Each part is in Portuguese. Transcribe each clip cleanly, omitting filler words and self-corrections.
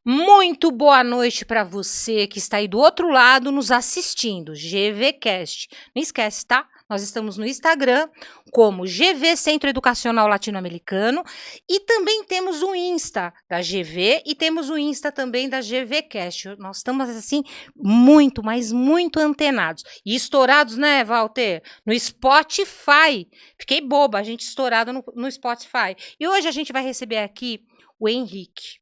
Muito boa noite para você que está aí do outro lado nos assistindo, GVcast. Não esquece, tá? Nós estamos no Instagram como GV Centro Educacional Latino-Americano e também temos o Insta da GV e temos o Insta também da GVcast. Nós estamos assim muito, mas muito antenados e estourados, né, Walter? No Spotify. Fiquei boba, a gente estourado no Spotify. E hoje a gente vai receber aqui o Henrique.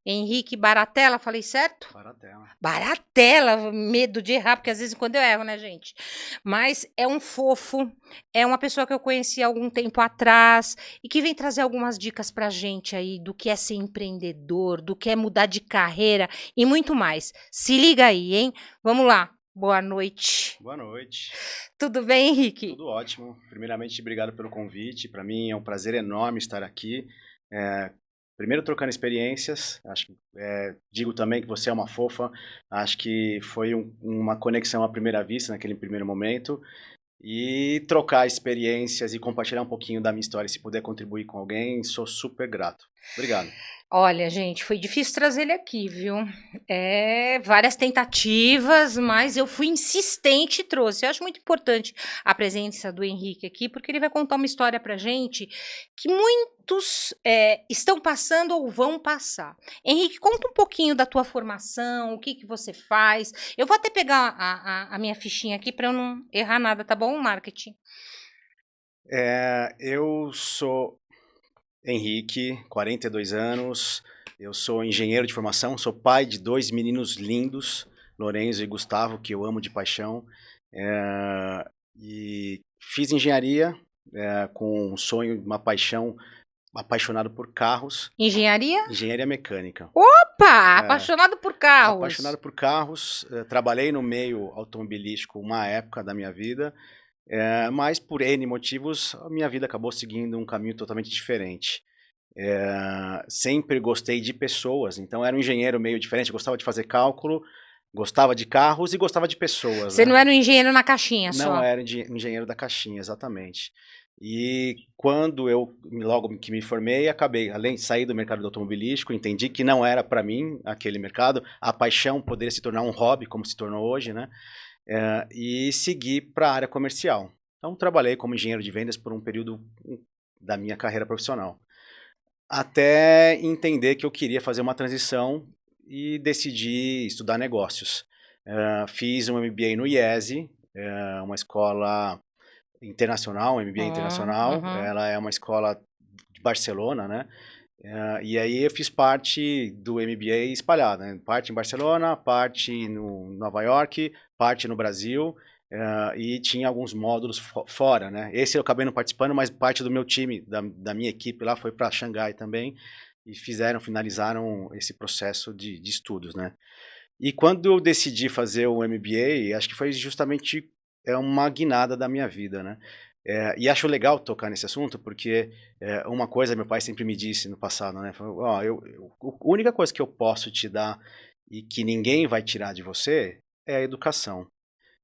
Henrique Baratella, falei certo? Baratella. Baratella, medo de errar, porque às vezes quando eu erro, né, gente? Mas é um fofo, é uma pessoa que eu conheci há algum tempo atrás e que vem trazer algumas dicas pra gente aí do que é ser empreendedor, do que é mudar de carreira e muito mais. Se liga aí, hein? Vamos lá. Boa noite. Boa noite. Tudo bem, Henrique? Tudo ótimo. Primeiramente, obrigado pelo convite. Para mim é um prazer enorme estar aqui. Primeiro trocando experiências, digo também que você é uma fofa, acho que foi uma conexão à primeira vista naquele primeiro momento, e trocar experiências e compartilhar um pouquinho da minha história, se puder contribuir com alguém, sou super grato. Obrigado. Olha, gente, foi difícil trazer ele aqui, viu? Várias tentativas, mas eu fui insistente e trouxe. Eu acho muito importante a presença do Henrique aqui, porque ele vai contar uma história pra gente que muitos estão passando ou vão passar. Henrique, conta um pouquinho da tua formação, o que você faz. Eu vou até pegar a minha fichinha aqui para eu não errar nada, tá bom, marketing? Eu sou Henrique, 42 anos, eu sou engenheiro de formação, sou pai de 2 meninos lindos, Lorenzo e Gustavo, que eu amo de paixão, e fiz engenharia com um sonho, uma paixão, apaixonado por carros. Engenharia? Engenharia mecânica. Opa! Apaixonado por carros. Apaixonado por carros, trabalhei no meio automobilístico uma época da minha vida, mas por N motivos, a minha vida acabou seguindo um caminho totalmente diferente. Sempre gostei de pessoas, então era um engenheiro meio diferente, gostava de fazer cálculo, gostava de carros e gostava de pessoas. Você não era um engenheiro na caixinha só? Não era engenheiro da caixinha, exatamente. E quando logo que me formei, acabei, além de sair do mercado do automobilístico, entendi que não era para mim aquele mercado, a paixão poderia se tornar um hobby, como se tornou hoje, né? E segui para a área comercial. Então, trabalhei como engenheiro de vendas por um período da minha carreira profissional. Até entender que eu queria fazer uma transição e decidi estudar negócios. Fiz um MBA no IESE, uma escola internacional, um MBA internacional. Ela é uma escola de Barcelona, né? E aí eu fiz parte do MBA espalhado, né? Parte em Barcelona, parte no Nova York, parte no Brasil, e tinha alguns módulos fora, né? Esse eu acabei não participando, mas parte do meu time, da minha equipe lá, foi para Xangai também, e finalizaram esse processo de estudos, né? E quando eu decidi fazer o MBA, acho que foi justamente uma guinada da minha vida, né? E acho legal tocar nesse assunto, porque uma coisa meu pai sempre me disse no passado, né? Falou, a única coisa que eu posso te dar e que ninguém vai tirar de você é a educação.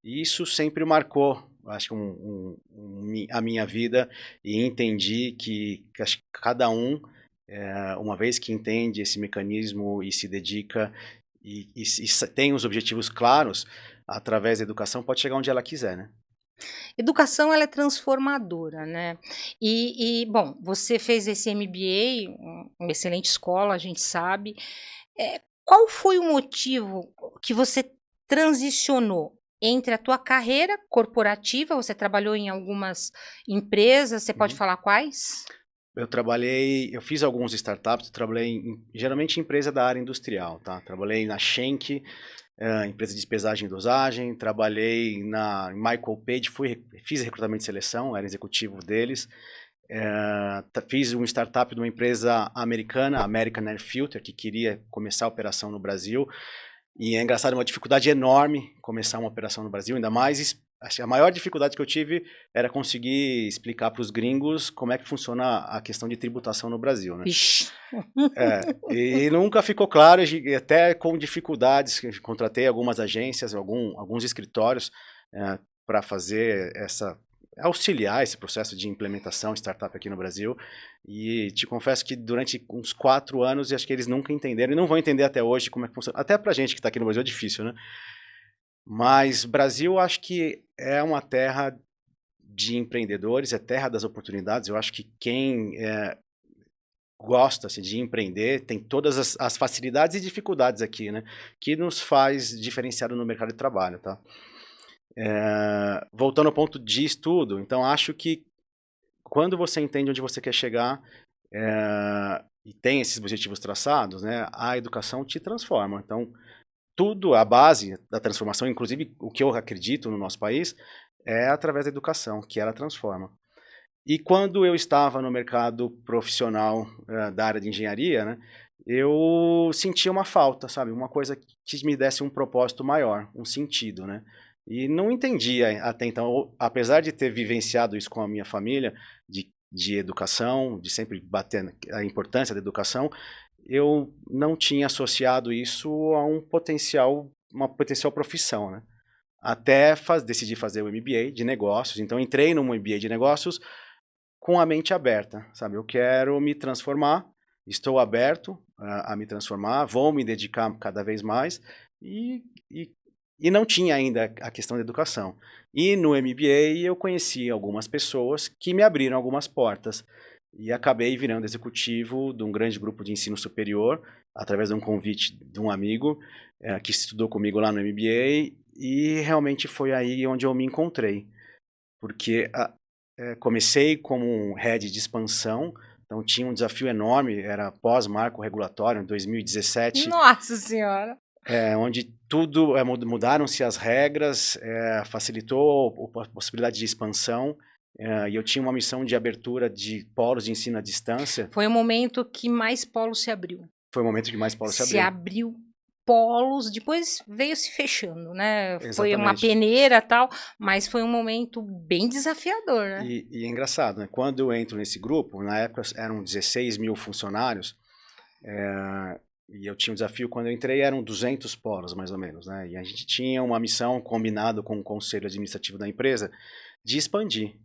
E isso sempre marcou, acho que a minha vida, e entendi que acho que cada um, uma vez que entende esse mecanismo e se dedica e tem os objetivos claros, através da educação pode chegar onde ela quiser, né? Educação, ela é transformadora, né? Bom, você fez esse MBA, uma excelente escola, a gente sabe. Qual foi o motivo que você transicionou entre a tua carreira corporativa? Você trabalhou em algumas empresas, você pode falar quais? Eu fiz alguns startups, trabalhei geralmente em empresa da área industrial, tá? Trabalhei na Schenck, empresa de despesagem e dosagem, trabalhei na Michael Page, fiz recrutamento e seleção, era executivo deles, fiz uma startup de uma empresa americana, American Air Filter, que queria começar a operação no Brasil, e é engraçado, uma dificuldade enorme começar uma operação no Brasil, ainda mais, a maior dificuldade que eu tive era conseguir explicar para os gringos como é que funciona a questão de tributação no Brasil, né? E nunca ficou claro, e até com dificuldades, contratei algumas agências, alguns escritórios para fazer auxiliar esse processo de implementação de startup aqui no Brasil. E te confesso que durante uns 4 anos, acho que eles nunca entenderam e não vão entender até hoje como é que funciona. Até pra gente que está aqui no Brasil é difícil, né? Mas Brasil, acho que é uma terra de empreendedores, é terra das oportunidades. Eu acho que quem gosta assim, de empreender tem todas as facilidades e dificuldades aqui, né? Que nos faz diferenciado no mercado de trabalho, tá? Voltando ao ponto de estudo, então acho que quando você entende onde você quer chegar e tem esses objetivos traçados, né, a educação te transforma. Então, tudo, a base da transformação, inclusive o que eu acredito no nosso país, é através da educação, que ela transforma. E quando eu estava no mercado profissional da área de engenharia, né, eu sentia uma falta, sabe? Uma coisa que me desse um propósito maior, um sentido, né? E não entendia até então, apesar de ter vivenciado isso com a minha família, de educação, de sempre bater a importância da educação, eu não tinha associado isso a uma potencial profissão, né? Até decidi fazer o MBA de negócios, então entrei no MBA de negócios com a mente aberta, sabe? Eu quero me transformar, estou aberto a me transformar, vou me dedicar cada vez mais e não tinha ainda a questão da educação. E no MBA eu conheci algumas pessoas que me abriram algumas portas e acabei virando executivo de um grande grupo de ensino superior através de um convite de um amigo que estudou comigo lá no MBA e realmente foi aí onde eu me encontrei, porque comecei como um head de expansão, então tinha um desafio enorme, era pós-marco regulatório, em 2017. Nossa Senhora! Onde tudo, mudaram-se as regras, facilitou a possibilidade de expansão, e eu tinha uma missão de abertura de polos de ensino à distância. Foi o momento que mais polos se abriu. Foi o momento que mais polos se abriu. Se abriu polos, depois veio se fechando, né? Exatamente. Foi uma peneira e tal, mas foi um momento bem desafiador, né? E é engraçado, né? Quando eu entro nesse grupo, na época eram 16 mil funcionários, e eu tinha um desafio, quando eu entrei eram 200 polos mais ou menos, né? E a gente tinha uma missão combinado com o conselho administrativo da empresa de expandir,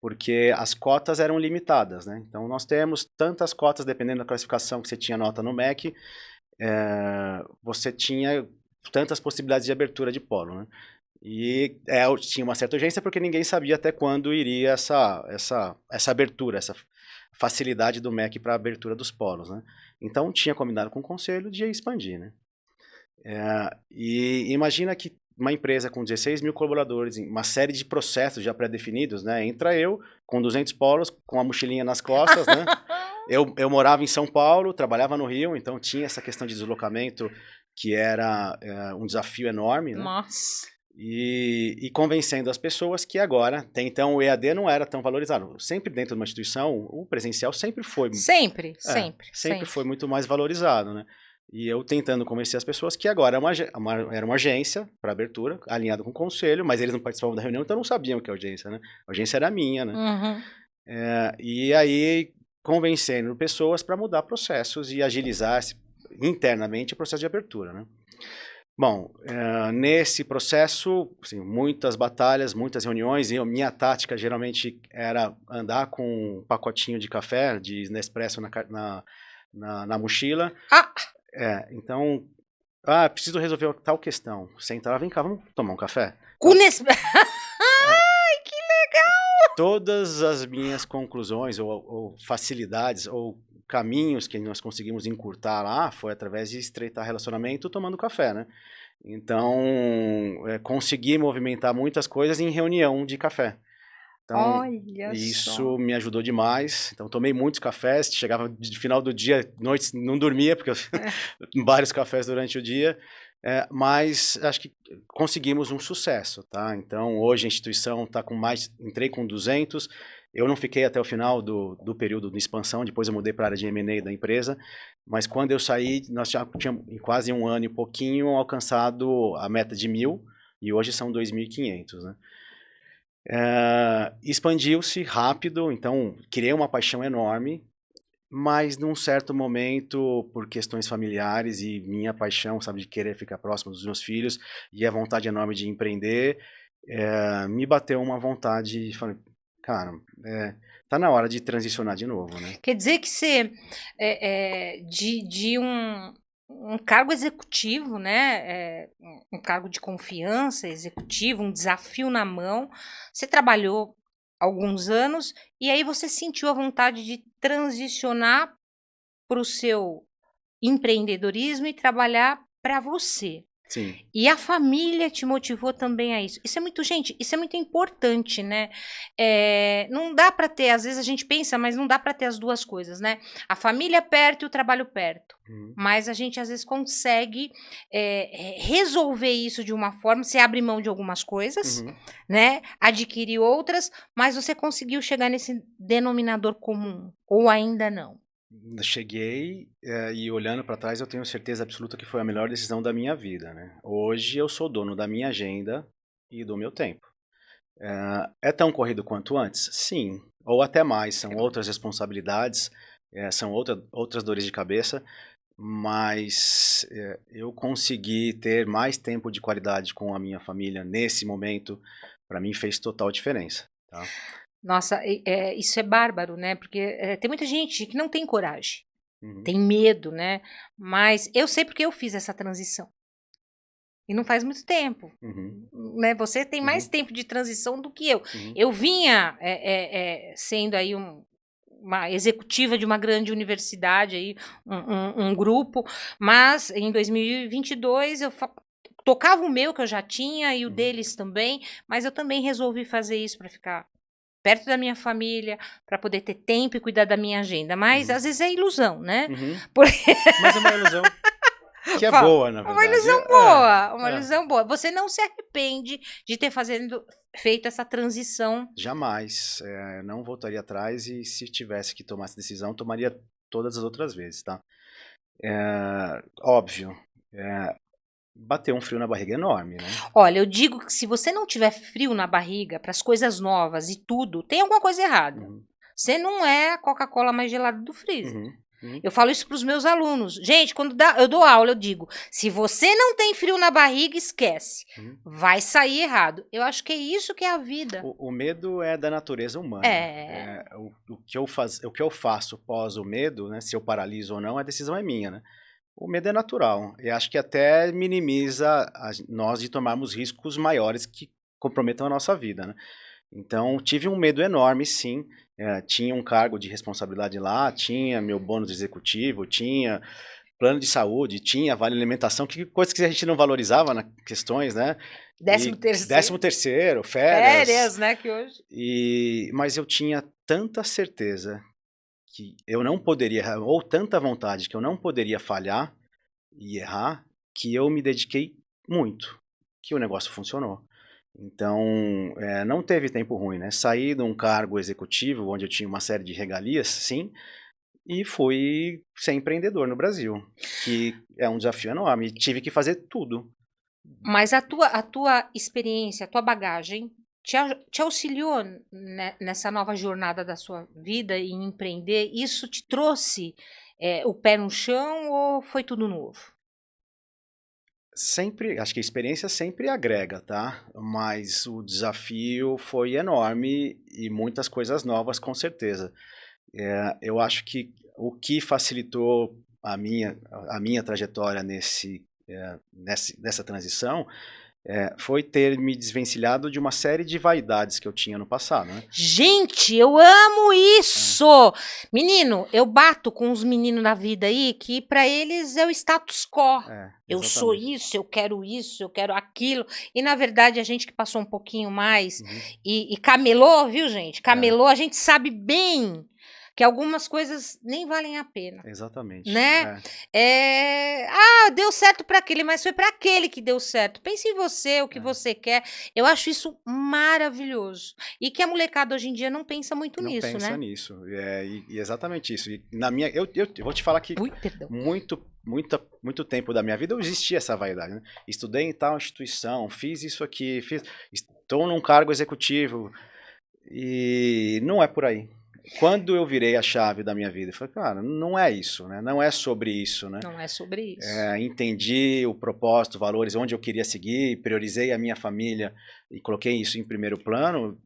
porque as cotas eram limitadas, né? Então nós temos tantas cotas, dependendo da classificação que você tinha nota no MEC, você tinha tantas possibilidades de abertura de polo, né? E tinha uma certa urgência porque ninguém sabia até quando iria essa abertura, essa facilidade do MEC para a abertura dos polos, né? Então tinha combinado com o conselho de expandir, né? E imagina que uma empresa com 16 mil colaboradores, uma série de processos já pré-definidos, né? Entra eu com 200 polos, com a mochilinha nas costas, né? Eu morava em São Paulo, trabalhava no Rio, então tinha essa questão de deslocamento que era um desafio enorme, né? Nossa! E convencendo as pessoas que agora, até então o EAD não era tão valorizado. Sempre dentro de uma instituição, o presencial sempre foi... Sempre foi muito mais valorizado, né? E eu tentando convencer as pessoas que agora era uma agência para abertura, alinhado com o conselho, mas eles não participavam da reunião, então não sabiam que a audiência, né? A audiência era minha, né? Uhum. E aí convencendo pessoas para mudar processos e agilizar internamente o processo de abertura, né? Bom, nesse processo, assim, muitas batalhas, muitas reuniões, e a minha tática geralmente era andar com um pacotinho de café, de Nespresso na mochila. Então, preciso resolver tal questão. Senta lá, vem cá, vamos tomar um café? Com Nespresso. Ai, que legal! Todas as minhas conclusões ou facilidades ou caminhos que nós conseguimos encurtar lá foi através de estreitar relacionamento tomando café, né? Então, consegui movimentar muitas coisas em reunião de café. Então, isso me ajudou demais. Então, tomei muitos cafés, chegava de final do dia, noites, não dormia, porque eu vários cafés durante o dia, mas acho que conseguimos um sucesso, tá? Então, hoje a instituição está com entrei com 200, eu não fiquei até o final do período de expansão, depois eu mudei para a área de M&A da empresa, mas quando eu saí, nós já tínhamos, em quase um ano e pouquinho, alcançado a meta de 1.000, e hoje são 2.500, né? Expandiu-se rápido, então criei uma paixão enorme, mas num certo momento, por questões familiares e minha paixão, sabe, de querer ficar próximo dos meus filhos, e a vontade enorme de empreender, me bateu uma vontade, falei, cara, tá na hora de transicionar de novo, né? Quer dizer que você, de um cargo executivo, né, um cargo de confiança executivo, um desafio na mão, você trabalhou alguns anos e aí você sentiu a vontade de transicionar para o seu empreendedorismo e trabalhar para você. Sim. E a família te motivou também a isso. Isso é muito, gente, isso é muito importante, né? Não dá para ter, às vezes a gente pensa, mas não dá para ter as duas coisas, né? A família perto e o trabalho perto. Uhum. Mas a gente às vezes consegue resolver isso de uma forma, você abre mão de algumas coisas, Uhum. né? Adquirir outras, mas você conseguiu chegar nesse denominador comum, ou ainda não. Cheguei, e olhando para trás eu tenho certeza absoluta que foi a melhor decisão da minha vida, né. Hoje eu sou dono da minha agenda e do meu tempo. É tão corrido quanto antes? Sim, ou até mais, são outras responsabilidades, são outras dores de cabeça, mas, eu consegui ter mais tempo de qualidade com a minha família nesse momento, para mim fez total diferença, tá. Nossa, isso é bárbaro, né, porque, tem muita gente que não tem coragem, Uhum, tem medo, né, mas eu sei porque eu fiz essa transição, e não faz muito tempo, uhum, né, você tem mais uhum, tempo de transição do que eu. uhum, Eu vinha, sendo aí uma executiva de uma grande universidade aí, um grupo, mas em 2022 eu tocava o meu que eu já tinha e o uhum, deles também, mas eu também resolvi fazer isso para ficar perto da minha família, para poder ter tempo e cuidar da minha agenda, mas uhum, às vezes é ilusão, né. uhum. Porque Mas é uma ilusão que é fala, boa, na uma verdade. ilusão boa, uma É. ilusão boa. Você não se arrepende de ter feito essa transição. Jamais. Não voltaria atrás e se tivesse que tomar essa decisão, tomaria todas as outras vezes, tá? Óbvio, bateu um frio na barriga enorme, né? Olha, eu digo que se você não tiver frio na barriga para as coisas novas e tudo, tem alguma coisa errada. Uhum, Você não é a Coca-Cola mais gelada do freezer. uhum, uhum, Eu falo isso para os meus alunos. Gente, quando eu dou aula, eu digo: se você não tem frio na barriga, esquece. uhum. Vai sair errado. Eu acho que é isso que é a vida. O medo é da natureza humana. É. O que eu faço pós o medo, né? Se eu paraliso ou não, a decisão é minha, né? O medo é natural. E acho que até minimiza nós de tomarmos riscos maiores que comprometam a nossa vida, né? Então, tive um medo enorme, sim. Tinha um cargo de responsabilidade lá, tinha meu bônus executivo, tinha plano de saúde, tinha vale alimentação, que coisas que a gente não valorizava nas questões, né? Décimo E terceiro. 13º, férias. Férias, né, que hoje. Mas eu tinha tanta certeza que eu não poderia errar, ou tanta vontade que eu não poderia falhar e errar, que eu me dediquei muito, que o negócio funcionou. Então, não teve tempo ruim, né? Saí de um cargo executivo, onde eu tinha uma série de regalias, sim, e fui ser empreendedor no Brasil, que é um desafio enorme. Tive que fazer tudo. Mas a tua experiência, a tua bagagem te auxiliou nessa nova jornada da sua vida em empreender? Isso te trouxe, o pé no chão ou foi tudo novo? Sempre, acho que a experiência sempre agrega, tá? Mas o desafio foi enorme e muitas coisas novas, com certeza. Eu acho que o que facilitou a minha trajetória nessa transição foi ter me desvencilhado de uma série de vaidades que eu tinha no passado, né? Gente, eu amo É, isso! Menino, eu bato com os meninos da vida aí que para eles é o status quo. Eu sou exatamente. isso, eu quero aquilo. E na verdade a gente que passou um pouquinho mais Uhum, e camelou, viu gente? é, Camelou, a gente sabe bem que algumas coisas nem valem a pena. exatamente. Né? Deu certo para aquele, mas foi para aquele que deu certo. Pense em você, o que É. você quer. Eu acho isso maravilhoso. E que a molecada hoje em dia não pensa muito Não nisso, pensa né? nisso. E exatamente isso. E na minha, eu vou te falar que Ui, perdão. muito tempo da minha vida eu existia essa vaidade, né? Estudei em tal instituição, fiz isso aqui, estou num cargo executivo e não é por aí. Quando eu virei a chave da minha vida, eu falei, cara, não é isso, né? Não é sobre isso, né? Não é sobre isso. Entendi o propósito, valores, onde eu queria seguir, priorizei a minha família e coloquei isso em primeiro plano.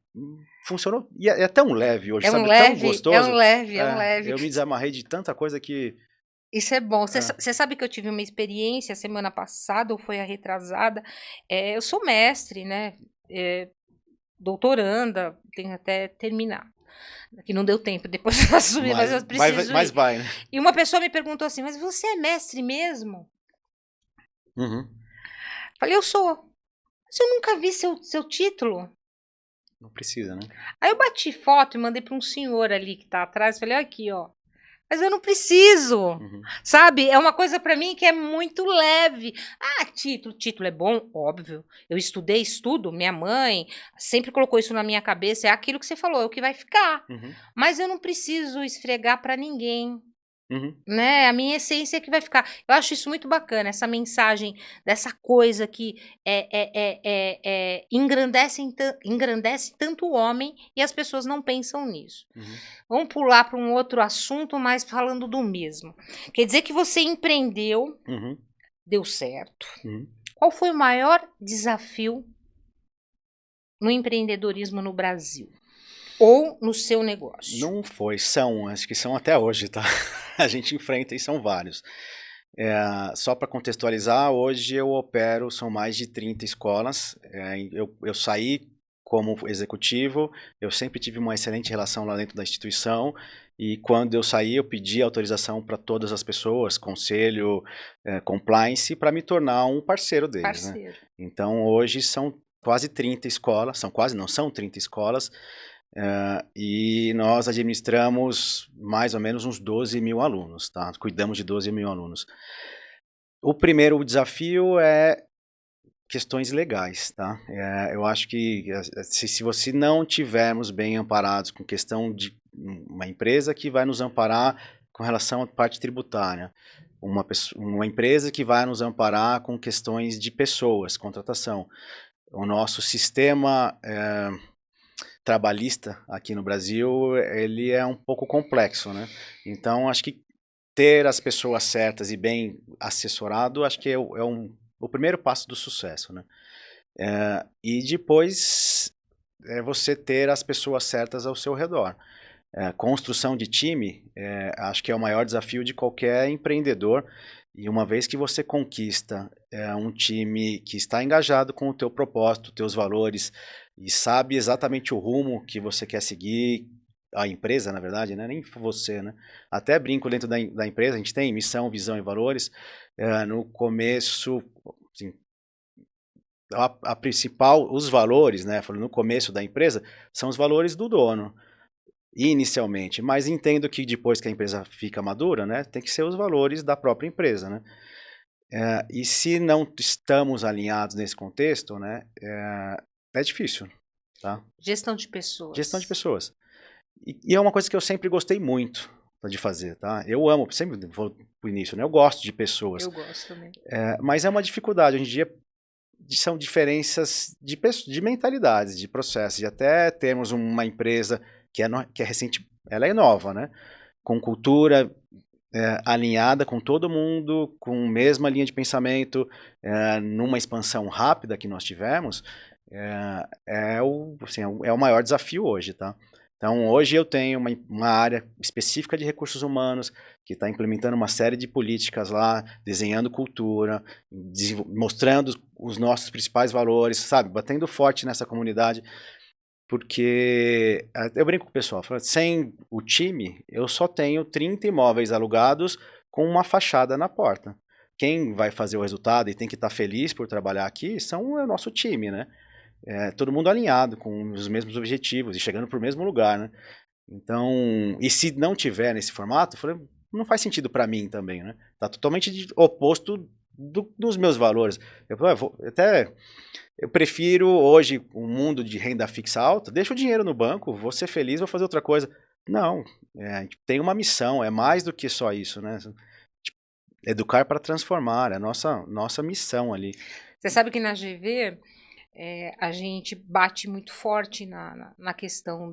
funcionou. E é tão leve hoje, É um sabe? leve, Tão gostoso. é um leve. Eu me desamarrei de tanta coisa que... Isso é bom. É. Você sabe que eu tive uma experiência semana passada, ou foi a retrasada. Eu sou mestre, né? Doutoranda, tenho até terminar. Que não deu tempo depois de assumir, mas eu preciso Mas ir. vai, né? E uma pessoa me perguntou assim, mas você é mestre mesmo? Uhum. Falei, eu sou. Mas eu nunca vi seu título. Não precisa, né? Aí eu bati foto e mandei para um senhor ali que tá atrás. Falei, olha aqui, ó. Mas eu não preciso, sabe? É uma coisa para mim que é muito leve. Ah, título é bom, óbvio. Eu estudo, minha mãe sempre colocou isso na minha cabeça, é aquilo que você falou, é o que vai ficar. Mas eu não preciso esfregar para ninguém. Né? A minha essência é que vai ficar. Eu acho isso muito bacana, essa mensagem dessa coisa que engrandece tanto o homem e as pessoas não pensam nisso. Vamos pular para um outro assunto, mas falando do mesmo. Quer dizer que você empreendeu, deu certo. Qual foi o maior desafio no empreendedorismo no Brasil? Ou no seu negócio? Não foi, acho que são até hoje, tá? A gente enfrenta e são vários. Só para contextualizar, hoje eu opero, são mais de 30 escolas. Eu saí como executivo, eu sempre tive uma excelente relação lá dentro da instituição, e quando eu saí eu pedi autorização para todas as pessoas, conselho, compliance, para me tornar um parceiro deles. Né? Então hoje são quase 30 escolas, são 30 escolas, e nós administramos mais ou menos uns 12 mil alunos, tá? Cuidamos de 12 mil alunos. O primeiro desafio é questões legais, tá? Eu acho que se você não tivermos bem amparados com questão de uma empresa que vai nos amparar com relação à parte tributária, uma empresa que vai nos amparar com questões de pessoas, contratação. O nosso sistema trabalhista aqui no Brasil, ele é um pouco complexo, né? Então, acho que ter as pessoas certas e bem assessorado, acho que é o primeiro passo do sucesso, né? E depois você ter as pessoas certas ao seu redor. Construção de time, acho que é o maior desafio de qualquer empreendedor. E uma vez que você conquista um time que está engajado com o teu propósito, teus valores, e sabe exatamente o rumo que você quer seguir, a empresa, na verdade, né? Nem você, né? Até brinco dentro da empresa, a gente tem missão, visão e valores. No começo, assim, a principal, os valores, né? No começo da empresa, são os valores do dono, inicialmente. Mas entendo que depois que a empresa fica madura, né? Tem que ser os valores da própria empresa, né? E se não estamos alinhados nesse contexto, né? É difícil, tá? Gestão de pessoas. Gestão de pessoas. E é uma coisa que eu sempre gostei muito de fazer, tá? Eu amo, sempre vou pro início, né? Eu gosto de pessoas. Eu gosto também. Mas é uma dificuldade. Hoje em dia são diferenças de mentalidades, de processos. E até temos uma empresa que é recente, ela é nova, né? Com cultura alinhada com todo mundo, com a mesma linha de pensamento, numa expansão rápida que nós tivemos, é o maior desafio hoje, tá? Então, hoje eu tenho uma área específica de recursos humanos que está implementando uma série de políticas lá, desenhando cultura, mostrando os nossos principais valores, sabe? Batendo forte nessa comunidade, porque eu brinco com o pessoal, sem o time, eu só tenho 30 imóveis alugados com uma fachada na porta. Quem vai fazer o resultado e tem que estar feliz por trabalhar aqui é o nosso time, né? Todo mundo alinhado com os mesmos objetivos e chegando para o mesmo lugar, né? Então, e se não tiver nesse formato, não faz sentido para mim também, né? Tá totalmente oposto dos meus valores. Eu prefiro hoje um mundo de renda fixa alta, deixa o dinheiro no banco, vou ser feliz, vou fazer outra coisa. Não, a gente tem uma missão, é mais do que só isso, né? Educar para transformar, é a nossa missão ali. Você sabe que na GV a gente bate muito forte na questão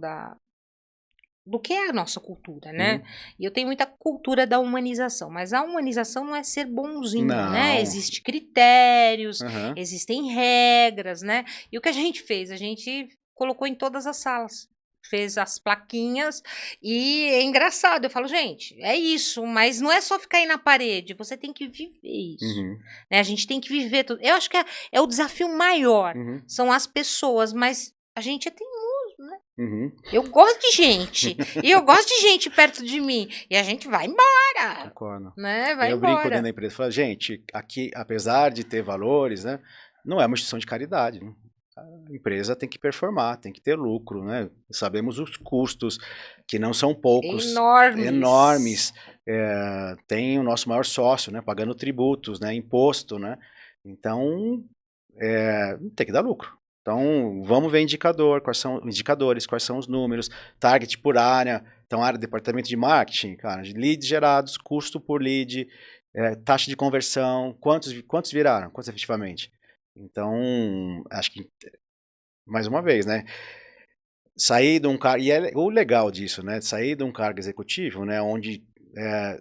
do que é a nossa cultura, né? E eu tenho muita cultura da humanização, mas a humanização não é ser bonzinho, né? Existem critérios, existem regras, né? E o que a gente fez? A gente colocou em todas as salas. Fez as plaquinhas e é engraçado. Eu falo, gente, é isso, mas não é só ficar aí na parede, você tem que viver isso. Uhum, Né? A gente tem que viver tudo. Eu acho que é o desafio maior, uhum, são as pessoas, mas a gente é teimoso, né? uhum. Eu gosto de gente, e eu gosto de gente perto de mim, e a gente vai embora, Concordo. né? Vai Eu brinco dentro embora. da empresa, falo, gente, aqui, apesar de ter valores, né, não é uma instituição de caridade, né? A empresa tem que performar, tem que ter lucro, né? Sabemos os custos, que não são poucos, Enormes. enormes. Tem o nosso maior sócio, né, pagando tributos, né, imposto, né? Então, tem que dar lucro. Então, vamos ver indicador, quais são indicadores, quais são os números, target por área. Então, área, departamento de marketing, cara, leads gerados, custo por lead, taxa de conversão, quantos viraram, quantos efetivamente. Então, acho que, mais uma vez, né, sair de um cargo, e é o legal disso, né, sair de um cargo executivo, né, onde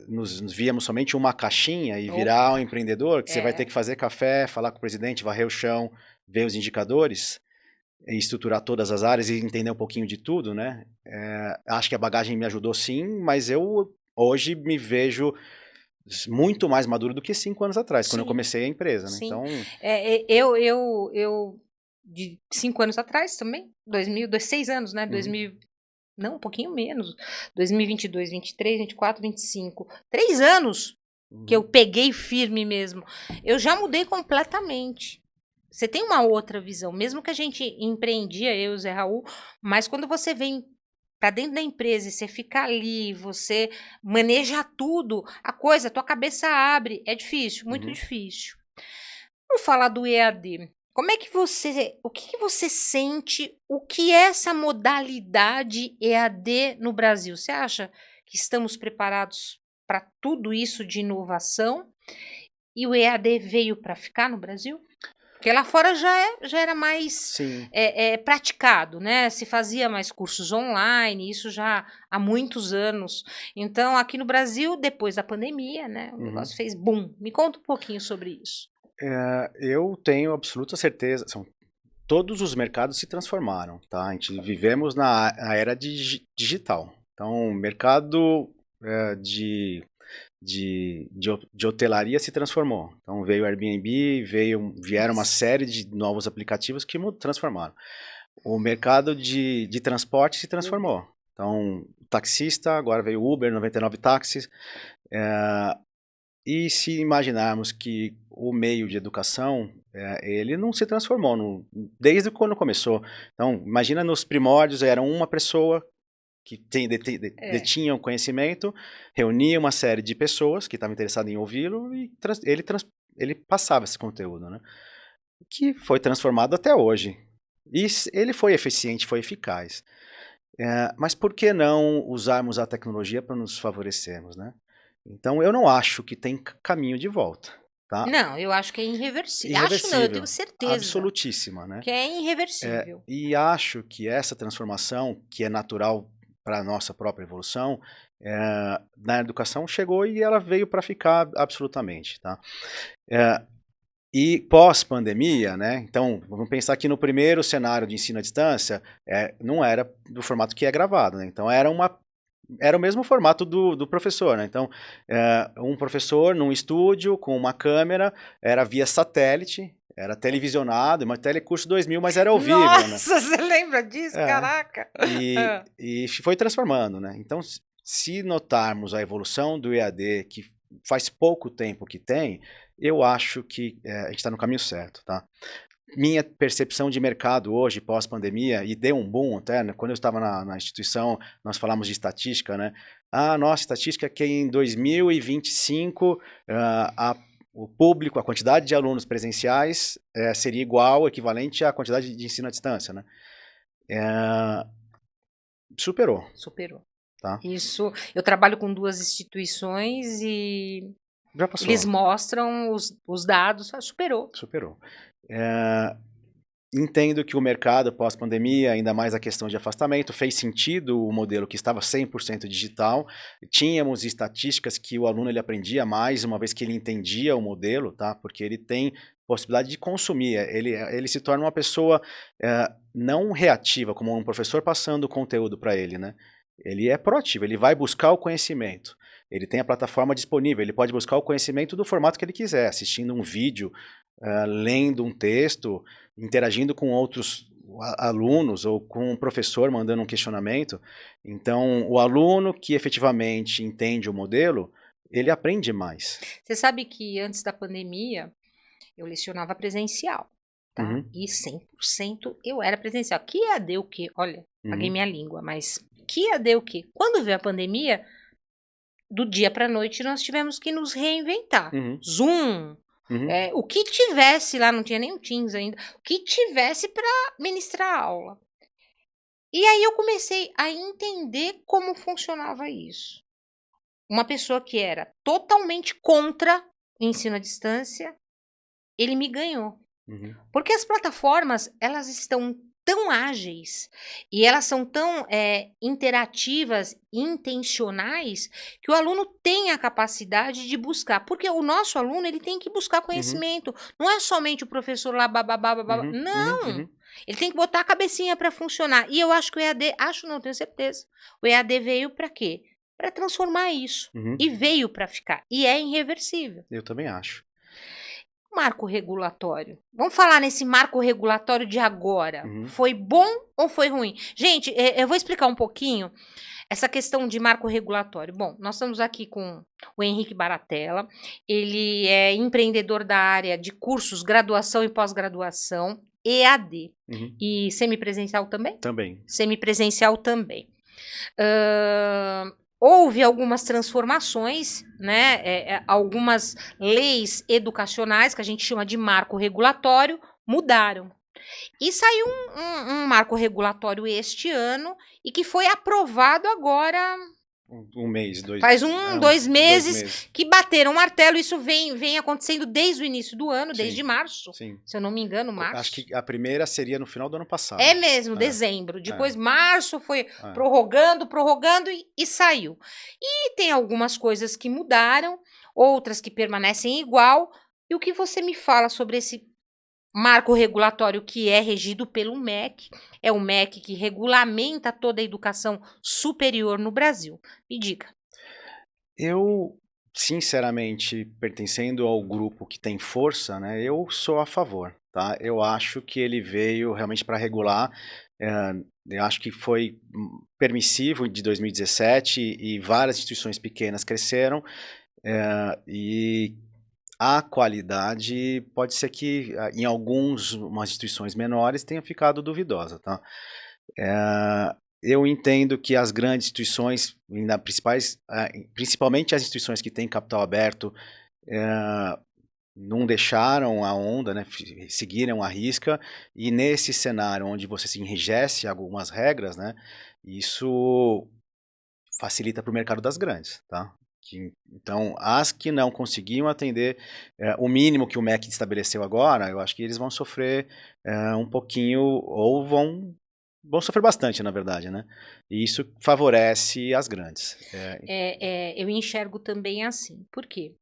nos víamos somente uma caixinha e virar um empreendedor, que você vai ter que fazer café, falar com o presidente, varrer o chão, ver os indicadores, e estruturar todas as áreas e entender um pouquinho de tudo, né? Acho que a bagagem me ajudou sim, mas eu hoje me vejo muito mais maduro do que 5 anos atrás, quando eu Sim, comecei a empresa, né? sim. Então, Eu de 5 anos atrás também, 6 anos, né? 2000, não, um pouquinho menos. 2022, 23, 24, 25. 3 anos que eu peguei firme mesmo. Eu já mudei completamente. Você tem uma outra visão, mesmo que a gente empreendia, eu e o Zé Raul, mas quando você vem para dentro da empresa e você fica ali, você maneja tudo, a tua cabeça abre. É difícil, muito difícil. Vamos falar do EAD. Como é que o que que você sente, o que é essa modalidade EAD no Brasil? Você acha que estamos preparados para tudo isso de inovação? E o EAD veio para ficar no Brasil? Porque lá fora já era mais sim. praticado, né? Se fazia mais cursos online, isso já há muitos anos. Então, aqui no Brasil, depois da pandemia, né? O negócio fez boom. Me conta um pouquinho sobre isso. Eu tenho absoluta certeza, todos os mercados se transformaram, tá? A gente vivemos na era digital. Então, o mercado de hotelaria se transformou. Então, veio o Airbnb, vieram uma série de novos aplicativos que transformaram. O mercado de transporte se transformou. Então, o taxista, agora veio o Uber, 99 táxis. E se imaginarmos que o meio de educação, ele não se transformou desde quando começou. Então, imagina nos primórdios, era uma pessoa que detinha o conhecimento, reunia uma série de pessoas que estavam interessadas em ouvi-lo e ele passava esse conteúdo, né? Que foi transformado até hoje. E ele foi eficiente, foi eficaz. Mas por que não usarmos a tecnologia para nos favorecermos, né? Então, eu não acho que tem caminho de volta, tá? Não, eu acho que é irreversível. Acho não, eu tenho Irreversível, certeza absolutíssima, né? que é irreversível. E acho que essa transformação, que é natural para a nossa própria evolução, na educação chegou e ela veio para ficar absolutamente, tá? E pós-pandemia, né? Então, vamos pensar que no primeiro cenário de ensino à distância, não era do formato que é gravado, né? Então, era o mesmo formato do professor, né? Então, um professor num estúdio com uma câmera, era via satélite, era televisionado, uma telecurso 2000, mas era ao vivo, né? Nossa, você lembra disso? Caraca! E foi transformando, né? Então, se notarmos a evolução do EAD, que faz pouco tempo que tem, eu acho que a gente está no caminho certo, tá? Minha percepção de mercado hoje, pós-pandemia, e deu um boom até, né? Quando eu estava na instituição, nós falamos de estatística, né? Nossa, estatística é que em 2025 o público, a quantidade de alunos presenciais seria igual, equivalente à quantidade de ensino à distância, né? Superou. Superou. Tá? Isso, eu trabalho com 2 instituições e Já passou. eles mostram os dados, superou. Superou. Entendo que o mercado pós-pandemia, ainda mais a questão de afastamento, fez sentido o modelo que estava 100% digital. Tínhamos estatísticas que o aluno ele aprendia mais, uma vez que ele entendia o modelo, tá? Porque ele tem possibilidade de consumir. Ele se torna uma pessoa não reativa, como um professor passando o conteúdo para ele, né? Ele é proativo, ele vai buscar o conhecimento. Ele tem a plataforma disponível, ele pode buscar o conhecimento do formato que ele quiser, assistindo um vídeo, lendo um texto, interagindo com outros alunos ou com um professor mandando um questionamento. Então, o aluno que efetivamente entende o modelo, ele aprende mais. Você sabe que antes da pandemia, eu lecionava presencial, tá? Uhum. E 100% eu era presencial. Que EAD o quê? Olha, paguei minha língua, mas que EAD o quê? Quando veio a pandemia, do dia para a noite nós tivemos que nos reinventar. Zoom, o que tivesse lá, não tinha nem o Teams ainda, o que tivesse para ministrar a aula. E aí eu comecei a entender como funcionava isso. Uma pessoa que era totalmente contra o ensino à distância, ele me ganhou. Porque as plataformas, elas estão tão ágeis e elas são tão interativas, intencionais, que o aluno tem a capacidade de buscar. Porque o nosso aluno, ele tem que buscar conhecimento. Não é somente o professor lá, bababá. Não! Ele tem que botar a cabecinha para funcionar. E eu acho que o EAD, tenho certeza. O EAD veio para quê? Para transformar isso. E veio para ficar. E é irreversível. Eu também acho. Marco regulatório. Vamos falar nesse marco regulatório de agora. Foi bom ou foi ruim? Gente, eu vou explicar um pouquinho essa questão de marco regulatório. Bom, nós estamos aqui com o Henrique Baratella. Ele é empreendedor da área de cursos, graduação e pós-graduação, EAD. E semipresencial também? Também. Semipresencial também. Houve algumas transformações, né? Algumas leis educacionais, que a gente chama de marco regulatório, mudaram. E saiu um marco regulatório este ano e que foi aprovado agora... Um mês, dois. Faz dois meses que bateram o martelo. Isso vem acontecendo desde o início do ano, desde março. Sim. Se eu não me engano, março. Acho que a primeira seria no final do ano passado. É mesmo, dezembro. Depois março foi prorrogando e saiu. E tem algumas coisas que mudaram, outras que permanecem igual. E o que você me fala sobre esse marco regulatório que é regido pelo MEC? É o MEC que regulamenta toda a educação superior no Brasil. Me diga. Eu, sinceramente, pertencendo ao grupo que tem força, né, eu sou a favor, tá? Eu acho que ele veio realmente para regular. Eu acho que foi permissivo de 2017 e várias instituições pequenas cresceram e a qualidade pode ser que em algumas instituições menores tenha ficado duvidosa, tá? Eu entendo que as grandes instituições, principalmente as instituições que têm capital aberto, não deixaram a onda, né, seguiram a risca, e nesse cenário onde você se enrijece algumas regras, né, isso facilita para o mercado das grandes, tá? Então, as que não conseguiam atender o mínimo que o MEC estabeleceu agora, eu acho que eles vão sofrer um pouquinho, ou vão sofrer bastante, na verdade, né? E isso favorece as grandes. Eu enxergo também assim. Por quê?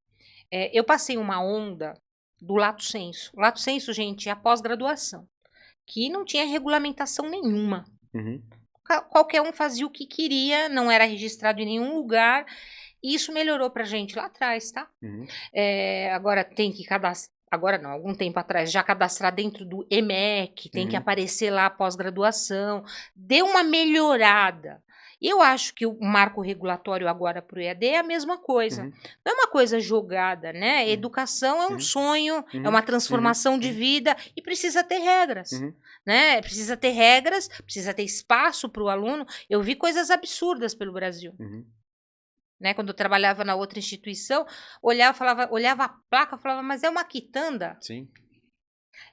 Eu passei uma onda do lato sensu. Lato sensu, gente, é a pós-graduação, que não tinha regulamentação nenhuma. Qualquer um fazia o que queria, não era registrado em nenhum lugar. E isso melhorou pra gente lá atrás, tá? Agora tem que cadastrar. Agora não, algum tempo atrás, já cadastrar dentro do EMEC, tem que aparecer lá pós-graduação. Deu uma melhorada. Eu acho que o marco regulatório agora para o EAD é a mesma coisa. Não é uma coisa jogada, né? Educação é um sonho, é uma transformação de vida e precisa ter regras. Né? Precisa ter regras, precisa ter espaço para o aluno. Eu vi coisas absurdas pelo Brasil. Né, quando eu trabalhava na outra instituição, olhava a placa e falava, mas é uma quitanda? Sim.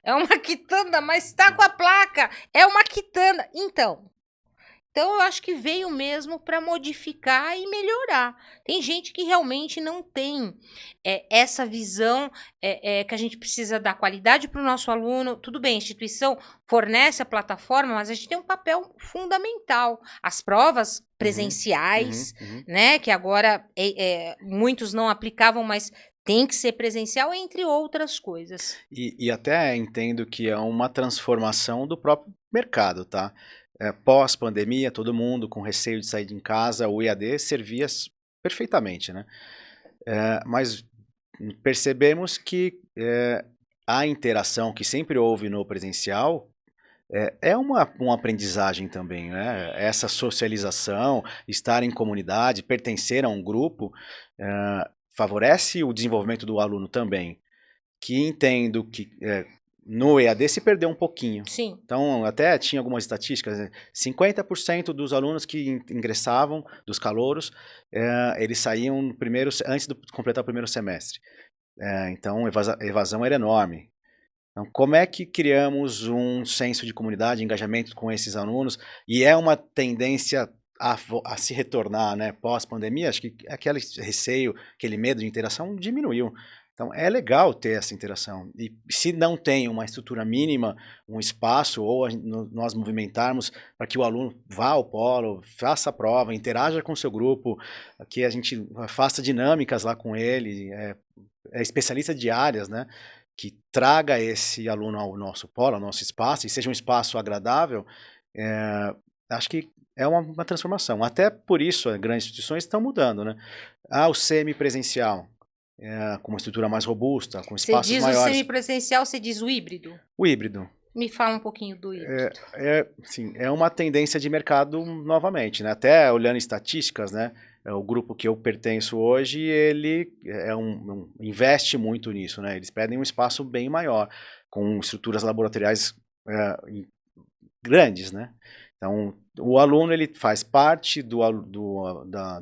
É uma quitanda, mas está com a placa. É uma quitanda. Então eu acho que veio mesmo para modificar e melhorar. Tem gente que realmente não tem essa visão que a gente precisa dar qualidade para o nosso aluno. Tudo bem, a instituição fornece a plataforma, mas a gente tem um papel fundamental. As provas presenciais, né, que agora muitos não aplicavam, mas Tem que ser presencial, entre outras coisas. E até entendo que é uma transformação do próprio mercado, tá? Pós-pandemia, todo mundo com receio de sair de casa, o EAD servia perfeitamente, né? Mas percebemos que a interação que sempre houve no presencial é uma aprendizagem também, né? Essa socialização, estar em comunidade, pertencer a um grupo, favorece o desenvolvimento do aluno também, que entendo que no EAD se perdeu um pouquinho. Sim. Então, até tinha algumas estatísticas, né? 50% dos alunos que ingressavam, dos calouros, eles saíam antes de completar o primeiro semestre. Então, a evasão era enorme. Então, como é que criamos um senso de comunidade, engajamento com esses alunos? E é uma tendência a se retornar, né, pós-pandemia. Acho que aquele receio, aquele medo de interação diminuiu. Então, é legal ter essa interação. E se não tem uma estrutura mínima, um espaço, ou nós movimentarmos para que o aluno vá ao polo, faça a prova, interaja com o seu grupo, que a gente faça dinâmicas lá com ele, especialista de áreas, né? Que traga esse aluno ao nosso polo, ao nosso espaço, e seja um espaço agradável, acho que é uma transformação. Até por isso, as grandes instituições estão mudando, né? O semipresencial, com uma estrutura mais robusta, com espaços Você diz maiores. O semipresencial, você diz o híbrido? O híbrido. Me fala um pouquinho do híbrido. Sim, é uma tendência de mercado novamente, né? Até olhando estatísticas, né? O grupo que eu pertenço hoje, ele investe muito nisso, né? Eles pedem um espaço bem maior, com estruturas laboratoriais grandes, né? Então, o aluno ele faz parte do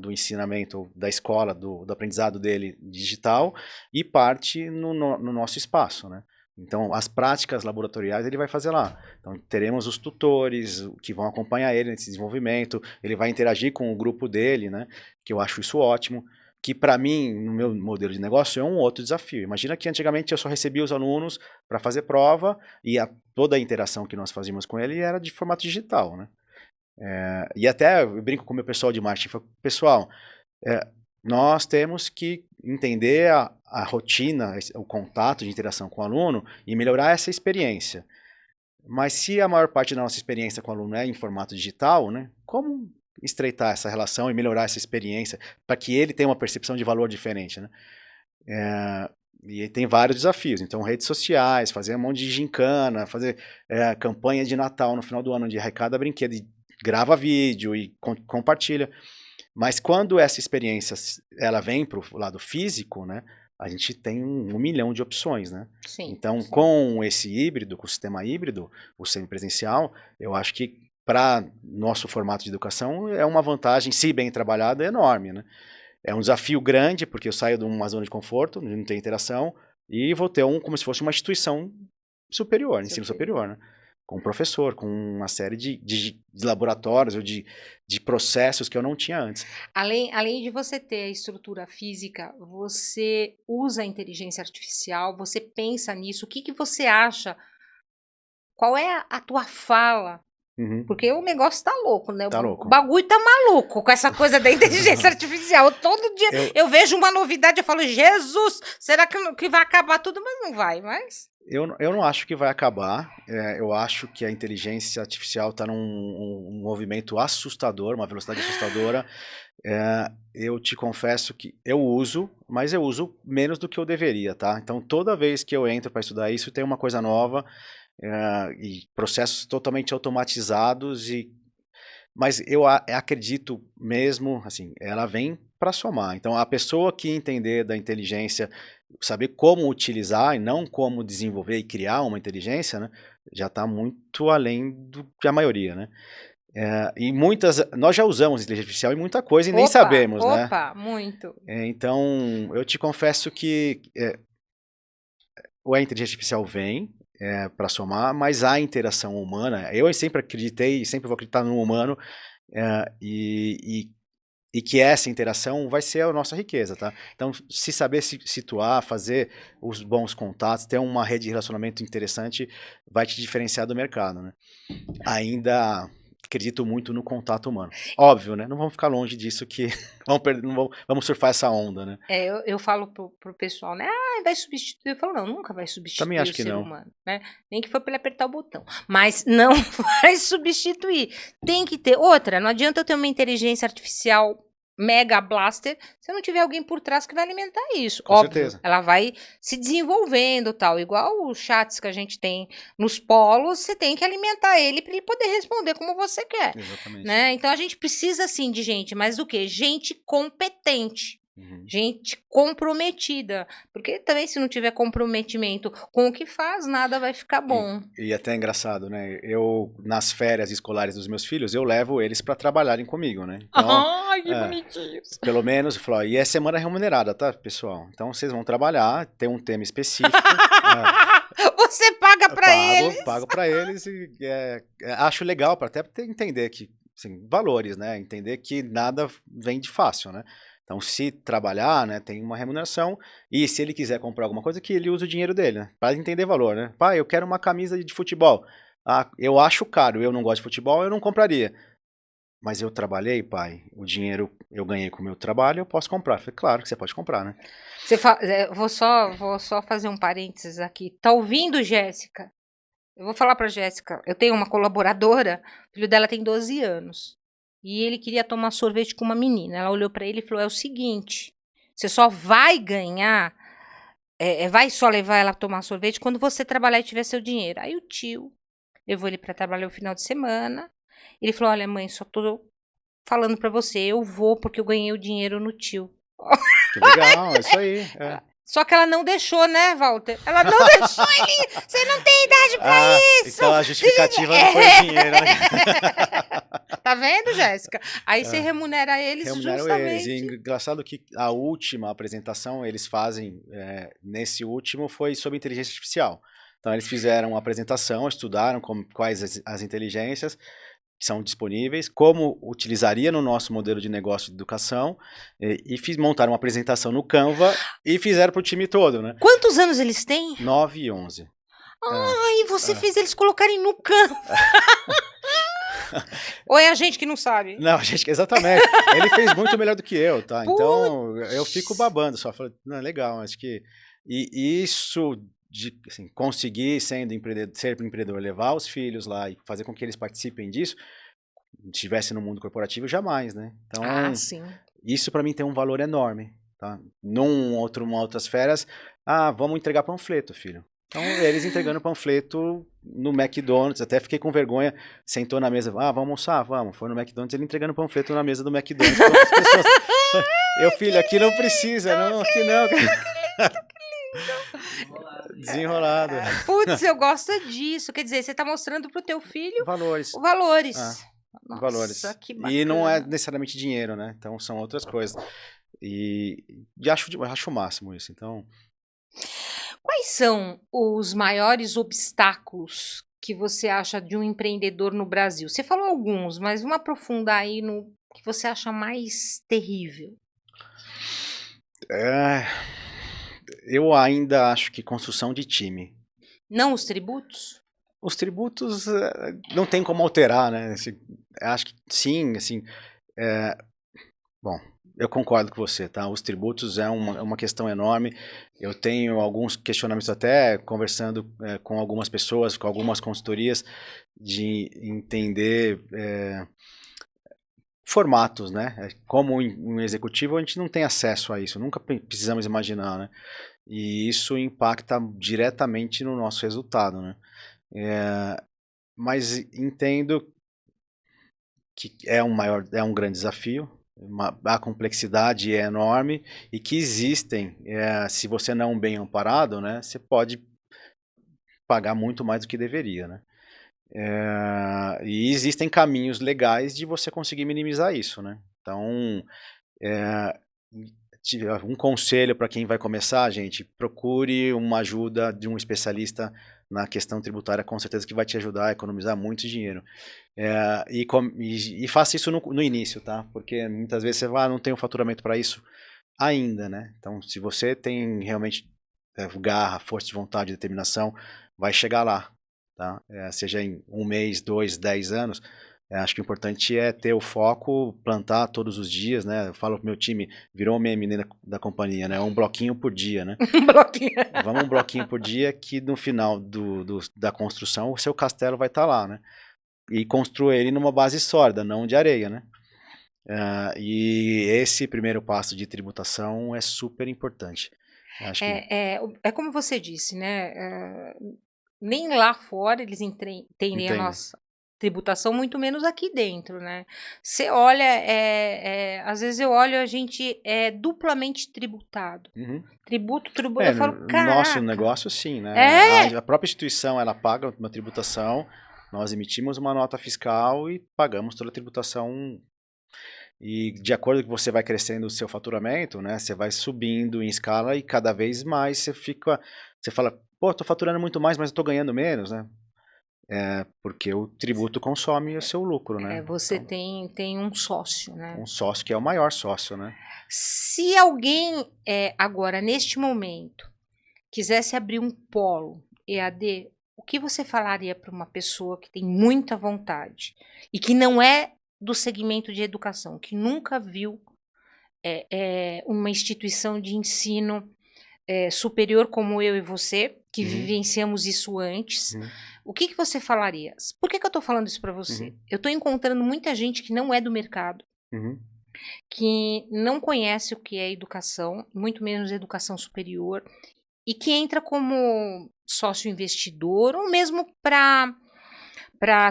ensinamento da escola, do aprendizado dele digital, e parte no nosso espaço, né? Então, as práticas laboratoriais ele vai fazer lá. Então, teremos os tutores que vão acompanhar ele nesse desenvolvimento, ele vai interagir com o grupo dele, né? Que eu acho isso ótimo. Que para mim, no meu modelo de negócio, é um outro desafio. Imagina que antigamente eu só recebia os alunos para fazer prova e toda a interação que nós fazíamos com ele era de formato digital, né? E até eu brinco com o meu pessoal de marketing, falo, pessoal, nós temos que entender a rotina, o contato de interação com o aluno e melhorar essa experiência. Mas se a maior parte da nossa experiência com o aluno é em formato digital, né, como estreitar essa relação e melhorar essa experiência para que ele tenha uma percepção de valor diferente, né? E tem vários desafios. Então, redes sociais, fazer um monte de gincana, fazer campanha de Natal no final do ano, de arrecada brinquedo, e grava vídeo e compartilha. Mas quando essa experiência ela vem para o lado físico, né, a gente tem 1 milhão de opções, né? Sim, então, sim. Com esse híbrido, com o sistema híbrido, o semipresencial, eu acho que para nosso formato de educação é uma vantagem, se bem trabalhada, enorme, né? É um desafio grande, porque eu saio de uma zona de conforto, não tem interação, e vou ter como se fosse uma instituição superior, ensino superior, né? Com um professor, com uma série de laboratórios ou de processos que eu não tinha antes. Além de você ter a estrutura física, você usa a inteligência artificial, você pensa nisso, o que você acha? Qual é a tua fala? Porque o negócio tá louco, né? Tá louco. O bagulho tá maluco com essa coisa da inteligência artificial. Todo dia eu vejo uma novidade, eu falo, Jesus, será que vai acabar tudo? Mas não vai, mas... Eu não acho que vai acabar. Eu acho que a inteligência artificial está num movimento assustador, uma velocidade assustadora. Eu te confesso que eu uso, mas eu uso menos do que eu deveria, tá? Então, toda vez que eu entro para estudar isso, tem uma coisa nova, e processos totalmente automatizados, mas eu acredito mesmo, assim, ela vem para somar. Então, a pessoa que entender da inteligência, saber como utilizar e não como desenvolver e criar uma inteligência, né, já está muito além do que a maioria, né? E nós já usamos inteligência artificial em muita coisa e nem sabemos, né? Opa, muito. Então, eu te confesso que a inteligência artificial vem para somar, mas a interação humana, eu sempre acreditei e sempre vou acreditar no humano, e que essa interação vai ser a nossa riqueza, tá? Então, se saber se situar, fazer os bons contatos, ter uma rede de relacionamento interessante, vai te diferenciar do mercado, né? Ainda acredito muito no contato humano. Óbvio, né? Não vamos ficar longe disso que vamos surfar essa onda, né? Eu falo pro pessoal, né? Ah, vai substituir. Eu falo, não, nunca vai Também substituir acho o que ser não. humano, né? Nem que for para ele apertar o botão. Mas não vai substituir. Tem que ter. Outra, não adianta eu ter uma inteligência artificial mega blaster se não tiver alguém por trás que vai alimentar isso. Com Óbvio, certeza. ela vai se desenvolvendo, tal. Igual os chats que a gente tem nos polos, você tem que alimentar ele para ele poder responder como você quer, Exatamente. né? Então a gente precisa sim de gente, mas do quê? Gente competente. Gente comprometida, porque também se não tiver comprometimento com o que faz, nada vai ficar bom. E até é engraçado, né? Eu, nas férias escolares dos meus filhos, eu levo eles para trabalhar comigo, né? Então, Ai, que bonitinhos. pelo menos, eu falo, ó, e é semana remunerada, tá, pessoal? Então vocês vão trabalhar, tem um tema específico. Você paga para eles? Pago para eles e acho legal para até entender que, assim, valores, né? Entender que nada vem de fácil, né? Então, se trabalhar, né, tem uma remuneração, e se ele quiser comprar alguma coisa, que ele use o dinheiro dele, né? Para entender valor, né? Pai, eu quero uma camisa de futebol. Ah, eu acho caro, eu não gosto de futebol, eu não compraria. Mas eu trabalhei, pai, o dinheiro eu ganhei com o meu trabalho, eu posso comprar. Eu falei, claro que você pode comprar, né? Vou só fazer um parênteses aqui. Tá ouvindo, Jéssica? Eu vou falar para Jéssica. Eu tenho uma colaboradora, o filho dela tem 12 anos. E ele queria tomar sorvete com uma menina. Ela olhou para ele e falou: é o seguinte, você só vai ganhar, vai só levar ela a tomar sorvete quando você trabalhar e tiver seu dinheiro. Aí o tio levou ele para trabalhar o final de semana. Ele falou: olha, mãe, só tô falando para você, eu vou porque eu ganhei o dinheiro no tio. Que legal, é isso aí. Só que ela não deixou, né, Walter? Ela não deixou ele. Você não tem idade pra isso. Então a justificativa não foi o dinheiro, né? Tá vendo, Jéssica? Aí você remunera eles justamente. Eles. E engraçado que a última apresentação eles fazem, nesse último, foi sobre inteligência artificial. Então eles fizeram uma apresentação, estudaram quais as inteligências que são disponíveis, como utilizaria no nosso modelo de negócio de educação, montaram uma apresentação no Canva e fizeram para o time todo, né? Quantos anos eles têm? 9 e 11. Ai, você fez eles colocarem no Canva. Ou é a gente que não sabe? Não, a gente, exatamente. Ele fez muito melhor do que eu, tá? Então eu fico babando, só falo, não, legal, acho que... E isso de assim, conseguir, ser empreendedor, levar os filhos lá e fazer com que eles participem disso, se estivesse no mundo corporativo, jamais, né? Então, sim. Isso para mim tem um valor enorme, tá? Outras férias, vamos entregar panfleto, filho. Então, eles entregando panfleto no McDonald's, até fiquei com vergonha, sentou na mesa, vamos almoçar? Vamos. Foi no McDonald's, ele entregando panfleto na mesa do McDonald's. As pessoas, filho, aqui não precisa, não, aqui não. Desenrolado. Putz, eu gosto disso. Quer dizer, você tá mostrando pro teu filho valores. Nossa, valores. Que bacana. E não é necessariamente dinheiro, né? Então são outras coisas. E acho o máximo isso. Então, quais são os maiores obstáculos que você acha de um empreendedor no Brasil? Você falou alguns, mas vamos aprofundar aí no que você acha mais terrível. Eu ainda acho que construção de time. Não os tributos? Os tributos não tem como alterar, né? Acho que sim, assim... Bom, eu concordo com você, tá? Os tributos é uma questão enorme. Eu tenho alguns questionamentos até conversando com algumas pessoas, com algumas consultorias, de entender formatos, né? Como um executivo a gente não tem acesso a isso, nunca precisamos imaginar, né? E isso impacta diretamente no nosso resultado, né? Mas entendo que é um grande desafio, a complexidade é enorme e que existem, se você não bem amparado, né, você pode pagar muito mais do que deveria, né? E existem caminhos legais de você conseguir minimizar isso, né? Então, um conselho para quem vai começar, gente, procure uma ajuda de um especialista na questão tributária, com certeza que vai te ajudar a economizar muito dinheiro. E faça isso no início, tá? Porque muitas vezes você não tem um faturamento para isso ainda, né? Então, se você tem realmente garra, força de vontade, determinação, vai chegar lá, tá? Seja em 1 mês, 2, 10 anos, Acho que o importante é ter o foco, plantar todos os dias, né? Eu falo pro meu time, virou um meme da companhia, né? Um bloquinho por dia, né? Um bloquinho. Vamos um bloquinho por dia que no final da construção o seu castelo vai estar lá, né? E construa ele numa base sólida, não de areia, né? E esse primeiro passo de tributação é super importante. Acho que É como você disse, né? Nem lá fora eles entendem a entende. nossa tributação, muito menos aqui dentro, né? Você olha, às vezes eu olho, a gente é duplamente tributado. Uhum. Tributo, eu falo, No nosso caraca. negócio, sim, né? É, A própria instituição, ela paga uma tributação, nós emitimos uma nota fiscal e pagamos toda a tributação. E de acordo com que você vai crescendo o seu faturamento, né? Você vai subindo em escala e cada vez mais você fala, pô, tô faturando muito mais, mas eu tô ganhando menos, né? Porque o tributo consome o seu lucro, né? você Então, tem um sócio, né? um sócio que é o maior sócio, né? Se alguém, agora, neste momento, quisesse abrir um polo EAD, o que você falaria para uma pessoa que tem muita vontade e que não é do segmento de educação, que nunca viu uma instituição de ensino superior como eu e você, que Uhum, vivenciamos isso antes? uhum, O que você falaria? Por que eu estou falando isso para você? uhum, Eu estou encontrando muita gente que não é do mercado, uhum, que não conhece o que é educação, muito menos educação superior, e que entra como sócio investidor ou mesmo para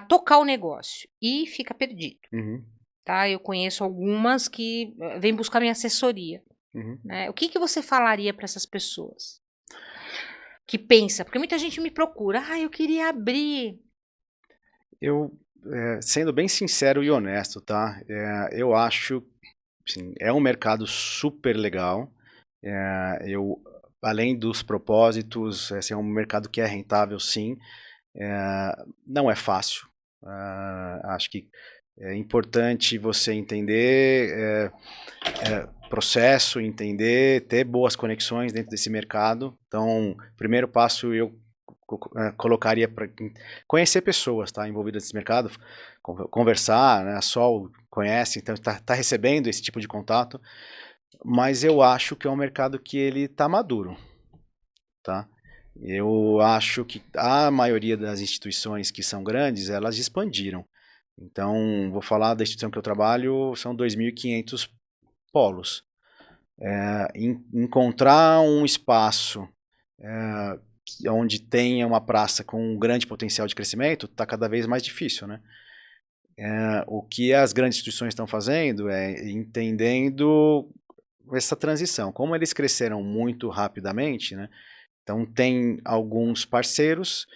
tocar o negócio e fica perdido, uhum, tá? Eu conheço algumas que vêm buscar minha assessoria, uhum. né? O que você falaria para essas pessoas que pensa? Porque muita gente me procura, eu queria abrir. Eu, sendo bem sincero e honesto, tá? Eu acho, assim, é um mercado super legal. Além dos propósitos, assim, é um mercado que é rentável, sim. Não é fácil. Acho que é importante você entender processo, entender, ter boas conexões dentro desse mercado. Então, primeiro passo eu colocaria para conhecer pessoas, tá, envolvidas nesse mercado, conversar, né? A Sol conhece, então está recebendo esse tipo de contato. Mas eu acho que é um mercado que ele está maduro, tá? Eu acho que a maioria das instituições que são grandes, elas expandiram. Então, vou falar da instituição que eu trabalho, são 2.500 polos. Encontrar um espaço onde tenha uma praça com um grande potencial de crescimento está cada vez mais difícil, né? O que as grandes instituições estão fazendo é entendendo essa transição. Como eles cresceram muito rapidamente, né? Então, tem alguns parceiros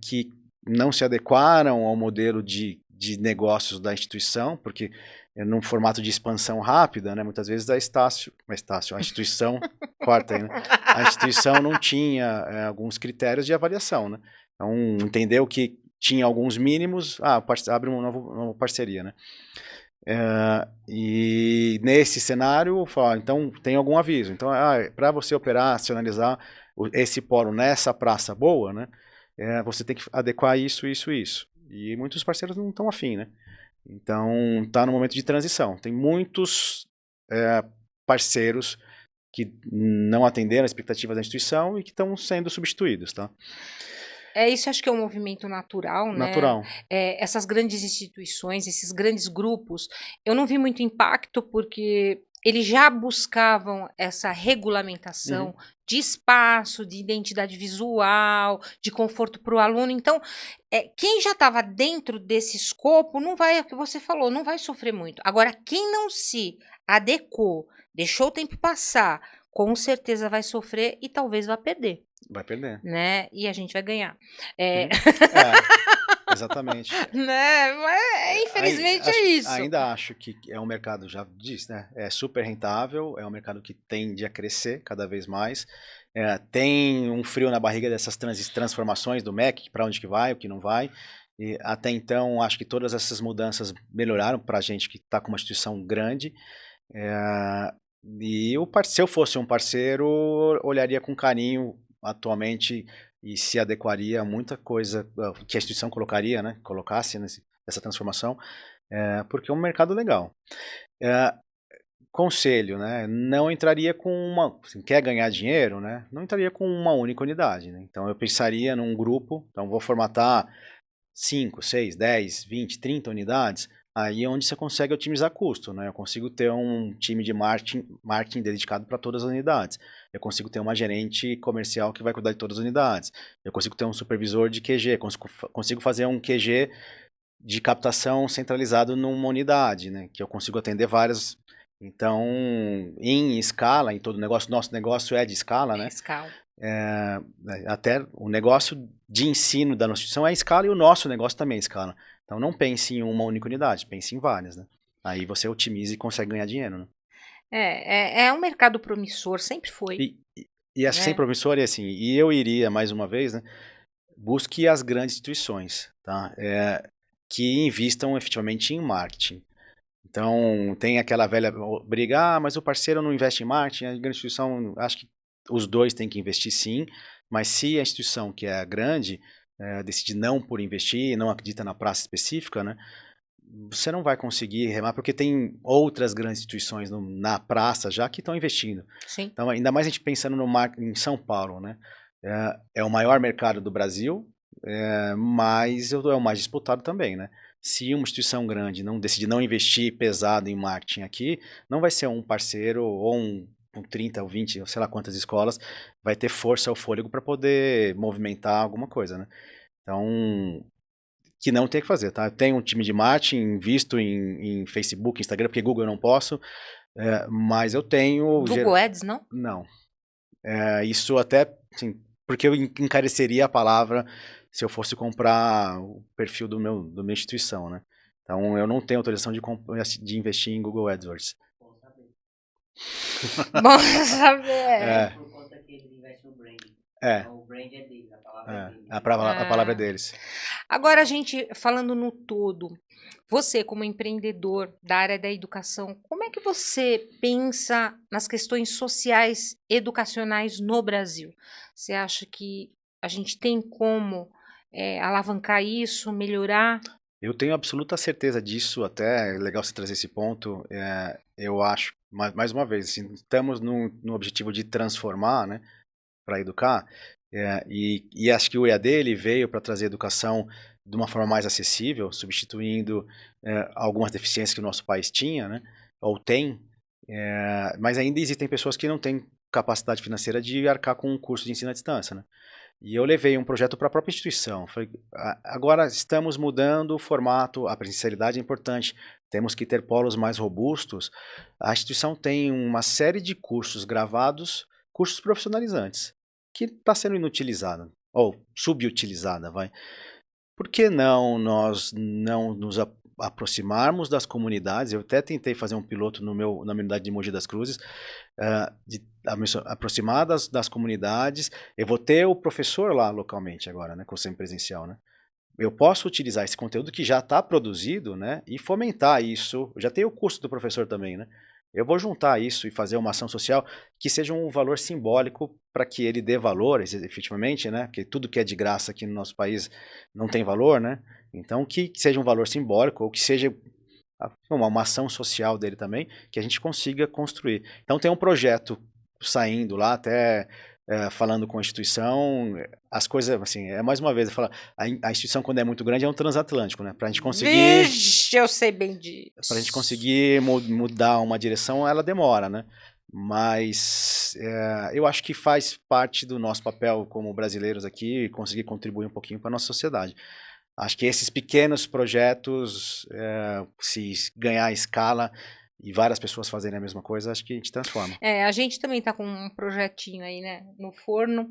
que não se adequaram ao modelo de negócios da instituição, porque num formato de expansão rápida, né, muitas vezes a instituição, corta aí, né, a instituição não tinha alguns critérios de avaliação, né? Então, entendeu que tinha alguns mínimos, abre uma nova parceria, né? E nesse cenário, então tem algum aviso. Então, para você operacionalizar esse polo nessa praça boa, né, você tem que adequar isso, isso, isso. E muitos parceiros não estão afim, né? Então, está no momento de transição. Tem muitos parceiros que não atenderam a expectativa da instituição e que estão sendo substituídos, tá? Isso acho que é um movimento natural, né? Natural. Essas grandes instituições, esses grandes grupos, eu não vi muito impacto porque eles já buscavam essa regulamentação de espaço, de identidade visual, de conforto para o aluno. Então, quem já estava dentro desse escopo não vai, é o que você falou, não vai sofrer muito. Agora, quem não se adequou, deixou o tempo passar, com certeza vai sofrer e talvez vá perder. Vai perder. Né? E a gente vai ganhar. Exatamente. Né? Mas, infelizmente é isso. Ainda acho que é um mercado, já disse, né? É super rentável, é um mercado que tende a crescer cada vez mais. Tem um frio na barriga dessas transformações do MEC, para onde que vai, o que não vai. E até então, acho que todas essas mudanças melhoraram para a gente que está com uma instituição grande. Se eu fosse um parceiro, olharia com carinho atualmente e se adequaria a muita coisa que a instituição colocasse dessa transformação, porque é um mercado legal. Conselho, né? Não entraria com uma... Assim, quer ganhar dinheiro, né? Não entraria com uma única unidade, né? Então eu pensaria num grupo, então vou formatar 5, 6, 10, 20, 30 unidades, aí é onde você consegue otimizar custo, né? Eu consigo ter um time de marketing dedicado para todas as unidades. Eu consigo ter uma gerente comercial que vai cuidar de todas as unidades. Eu consigo ter um supervisor de QG, consigo fazer um QG de captação centralizado numa unidade, né? Que eu consigo atender várias. Então, em escala, em todo negócio, nosso negócio é de escala, né? Escala. Até o negócio de ensino da nossa instituição é escala e o nosso negócio também é escala. Então, não pense em uma única unidade, pense em várias, né? Aí você otimiza e consegue ganhar dinheiro, né? É um mercado promissor, sempre foi, E acho que sem né? promissor, e assim, e eu iria, mais uma vez, né? Busque as grandes instituições, tá? Que investam efetivamente em marketing. Então, tem aquela velha briga, mas o parceiro não investe em marketing, a grande instituição, acho que os dois têm que investir sim, mas se a instituição que é grande decide não por investir, não acredita na praça específica, né, você não vai conseguir remar, porque tem outras grandes instituições na praça já que estão investindo. Sim. Então, ainda mais a gente pensando no marketing em São Paulo, né, é o maior mercado do Brasil, mas é o mais disputado também, né? Se uma instituição grande não decidir não investir pesado em marketing aqui, não vai ser um parceiro ou com 30 ou 20, ou sei lá quantas escolas, vai ter força ou fôlego para poder movimentar alguma coisa, né? Então, que não tem que fazer, tá? Eu tenho um time de marketing, invisto em Facebook, Instagram, porque Google eu não posso, mas eu tenho... Google Ads, não? Não. Isso até, assim, porque eu encareceria a palavra se eu fosse comprar o perfil da minha instituição, né? Então, eu não tenho autorização de investir em Google AdWords. Bom saber. Por conta que ele investe no branding. É. Então, o brand é dele, a palavra é dele. A palavra é deles. Agora, a gente, falando no todo, você como empreendedor da área da educação, como é que você pensa nas questões sociais educacionais no Brasil? Você acha que a gente tem como alavancar isso, melhorar? Eu tenho absoluta certeza disso, até é legal você trazer esse ponto. Eu acho, mais uma vez, assim, estamos no objetivo de transformar, né, para educar, e acho que o EAD ele veio para trazer educação de uma forma mais acessível, substituindo algumas deficiências que o nosso país tinha, né, ou tem, mas ainda existem pessoas que não têm capacidade financeira de arcar com um curso de ensino à distância, né? E eu levei um projeto para a própria instituição. Falei, agora estamos mudando o formato, a presencialidade é importante, temos que ter polos mais robustos. A instituição tem uma série de cursos gravados, cursos profissionalizantes, que está sendo inutilizada, ou subutilizada, vai. Por que não nós não nos aproximarmos das comunidades? Eu até tentei fazer um piloto na minha unidade de Mogi das Cruzes, de aproximar das comunidades. Eu vou ter o professor lá localmente agora, né, com o semipresencial, né? Eu posso utilizar esse conteúdo que já está produzido, né, e fomentar isso. Eu já tenho o curso do professor também, né? Eu vou juntar isso e fazer uma ação social que seja um valor simbólico para que ele dê valor, efetivamente, né? Porque tudo que é de graça aqui no nosso país não tem valor, né? Então que seja um valor simbólico ou que seja uma ação social dele também, que a gente consiga construir. Então tem um projeto saindo lá, até falando com a instituição, as coisas, assim, mais uma vez, eu falo, a instituição quando é muito grande é um transatlântico, né? Pra gente conseguir... Vixe, eu sei bem disso. Pra gente conseguir mudar uma direção, ela demora, né? Mas eu acho que faz parte do nosso papel como brasileiros aqui, conseguir contribuir um pouquinho para a nossa sociedade. Acho que esses pequenos projetos, se ganhar escala e várias pessoas fazerem a mesma coisa, acho que a gente transforma. A gente também está com um projetinho aí, né, no forno.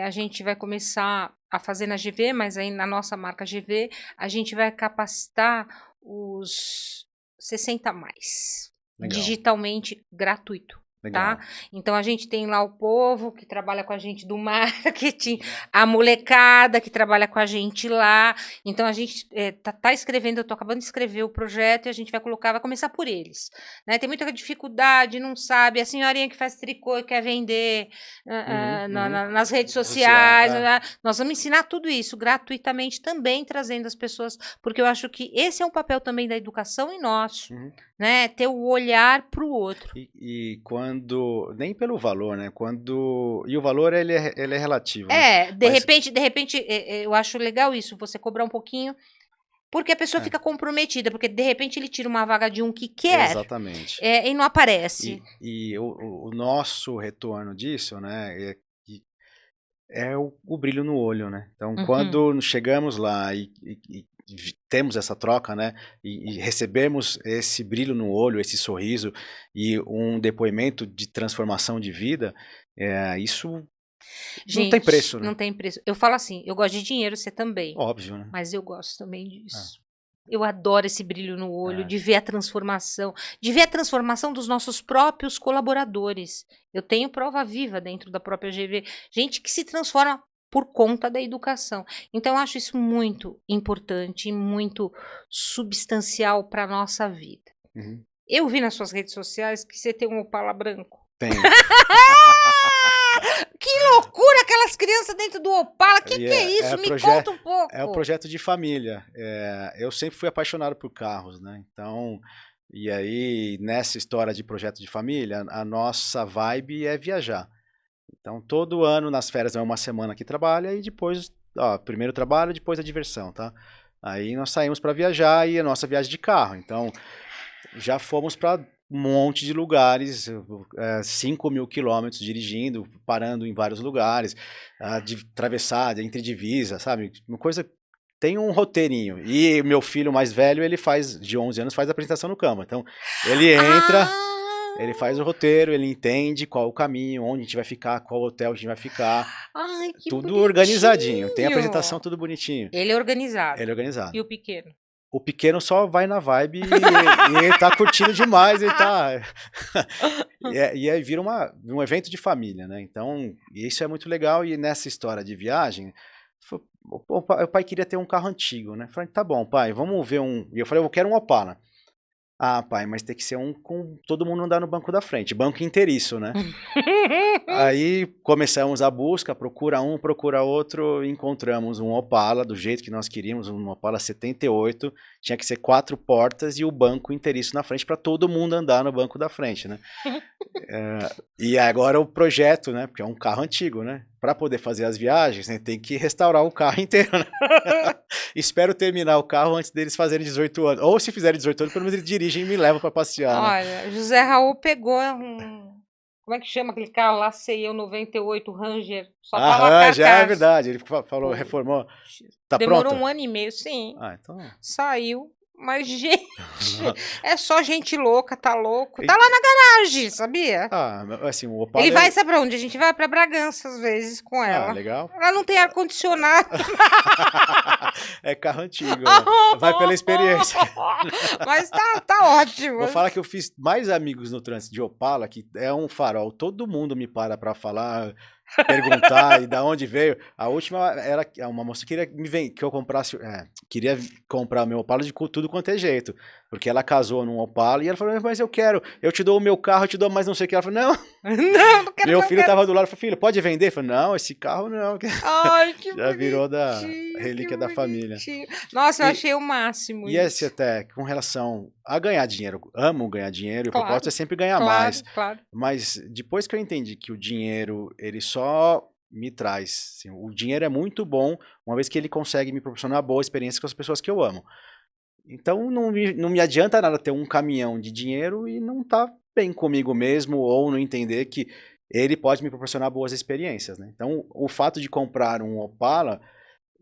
A gente vai começar a fazer na GV, mas aí na nossa marca GV, a gente vai capacitar os 60 mais, Legal. digitalmente gratuito. Legal. Tá? Então a gente tem lá o povo que trabalha com a gente do marketing, a molecada que trabalha com a gente lá. Então a gente tá escrevendo, eu tô acabando de escrever o projeto e a gente vai começar por eles. Né? Tem muita dificuldade, não sabe, a senhorinha que faz tricô e quer vender nas redes sociais. Nós vamos ensinar tudo isso gratuitamente também, trazendo as pessoas, porque eu acho que esse é um papel também da educação e nosso. Né, ter o olhar para o outro. E quando, nem pelo valor, né? E o valor ele é relativo. Né? De repente, eu acho legal isso, você cobrar um pouquinho, porque a pessoa fica comprometida, porque de repente ele tira uma vaga de um que quer. Exatamente. E não aparece. E o nosso retorno disso, né? É o brilho no olho, né? Então, quando chegamos lá e temos essa troca, né? E recebemos esse brilho no olho, esse sorriso e um depoimento de transformação de vida, isso Gente, não tem preço, né? Não tem preço. Eu falo assim, eu gosto de dinheiro, você também. Óbvio, né? Mas eu gosto também disso. Eu adoro esse brilho no olho, de ver a transformação, dos nossos próprios colaboradores. Eu tenho prova viva dentro da própria GV, gente que se transforma por conta da educação. Então, eu acho isso muito importante e muito substancial para a nossa vida. Eu vi nas suas redes sociais que você tem um Opala branco. Tem. Que loucura, aquelas crianças dentro do Opala. Que é isso? Me conta um pouco. É um projeto de família. Eu sempre fui apaixonado por carros, né? Então, e aí, nessa história de projeto de família, a nossa vibe é viajar. Então, todo ano, nas férias, é uma semana que trabalha e depois, primeiro trabalho, depois a diversão, tá? Aí nós saímos para viajar e a nossa viagem de carro. Então, já fomos para um monte de lugares, 5.000 quilômetros dirigindo, parando em vários lugares, atravessar entre divisa, sabe? Uma coisa, tem um roteirinho. E meu filho mais velho, ele de 11 anos, faz a apresentação no Canva. Então, ele entra, ele faz o roteiro, ele entende qual o caminho, onde a gente vai ficar, qual hotel a gente vai ficar. Ai, que tudo bonitinho. Organizadinho, tem a apresentação tudo bonitinho. Ele é organizado. Ele é organizado. E o pequeno? O pequeno só vai na vibe e ele tá curtindo demais, ele tá... e aí vira um evento de família, né? Então, isso é muito legal. E nessa história de viagem, o pai queria ter um carro antigo, né? Eu falei, tá bom, pai, vamos ver um... E eu falei, eu quero um Opala. Ah, pai, mas tem que ser um com todo mundo andar no banco da frente, banco inteiriço, né? Aí começamos a busca, procura um, procura outro, encontramos um Opala do jeito que nós queríamos, um Opala 78, tinha que ser 4 portas e o banco inteiriço na frente para todo mundo andar no banco da frente, né? E agora o projeto, né? Porque é um carro antigo, né? Para poder fazer as viagens, né, tem que restaurar o carro inteiro, né? Espero terminar o carro antes deles fazerem 18 anos. Ou se fizerem 18 anos, pelo menos eles dirigem e me levam para passear. Olha, né? José Raul pegou como é que chama aquele carro lá? Sei eu, 98 Ranger. Só Ranger, é verdade. Ele falou, reformou. Tá Demorou pronto? 1 ano e meio, sim. Então... Saiu. Mas, gente, é só gente louca, tá louco. Tá lá na garagem, sabia? Assim, o Opala... Ele vai, sabe pra onde? A gente vai pra Bragança, às vezes, com ela. Legal. Ela não tem ar-condicionado. É carro antigo, né? Vai pela experiência. Mas tá ótimo. Vou falar que eu fiz mais amigos no trânsito de Opala, que é um farol. Todo mundo me para pra falar... perguntar e da onde veio. A última era uma moça que queria que eu comprasse, queria comprar o meu Opala de tudo quanto é jeito, porque ela casou num Opala e ela falou, mas eu te dou o meu carro, eu te dou mais não sei o que. Ela falou, não, não quero. Meu filho tava do lado, falou, filho, pode vender? Eu falei, não, esse carro não. Ai, que já virou da relíquia da família. Nossa, eu achei o máximo. E esse até, com relação a ganhar dinheiro, amo ganhar dinheiro, e o propósito é sempre ganhar mais. Claro. Mas depois que eu entendi que o dinheiro, ele só me traz, assim, o dinheiro é muito bom, uma vez que ele consegue me proporcionar boa experiência com as pessoas que eu amo. Então não me adianta nada ter um caminhão de dinheiro e não tá bem comigo mesmo, ou não entender que ele pode me proporcionar boas experiências, né? Então o fato de comprar um Opala,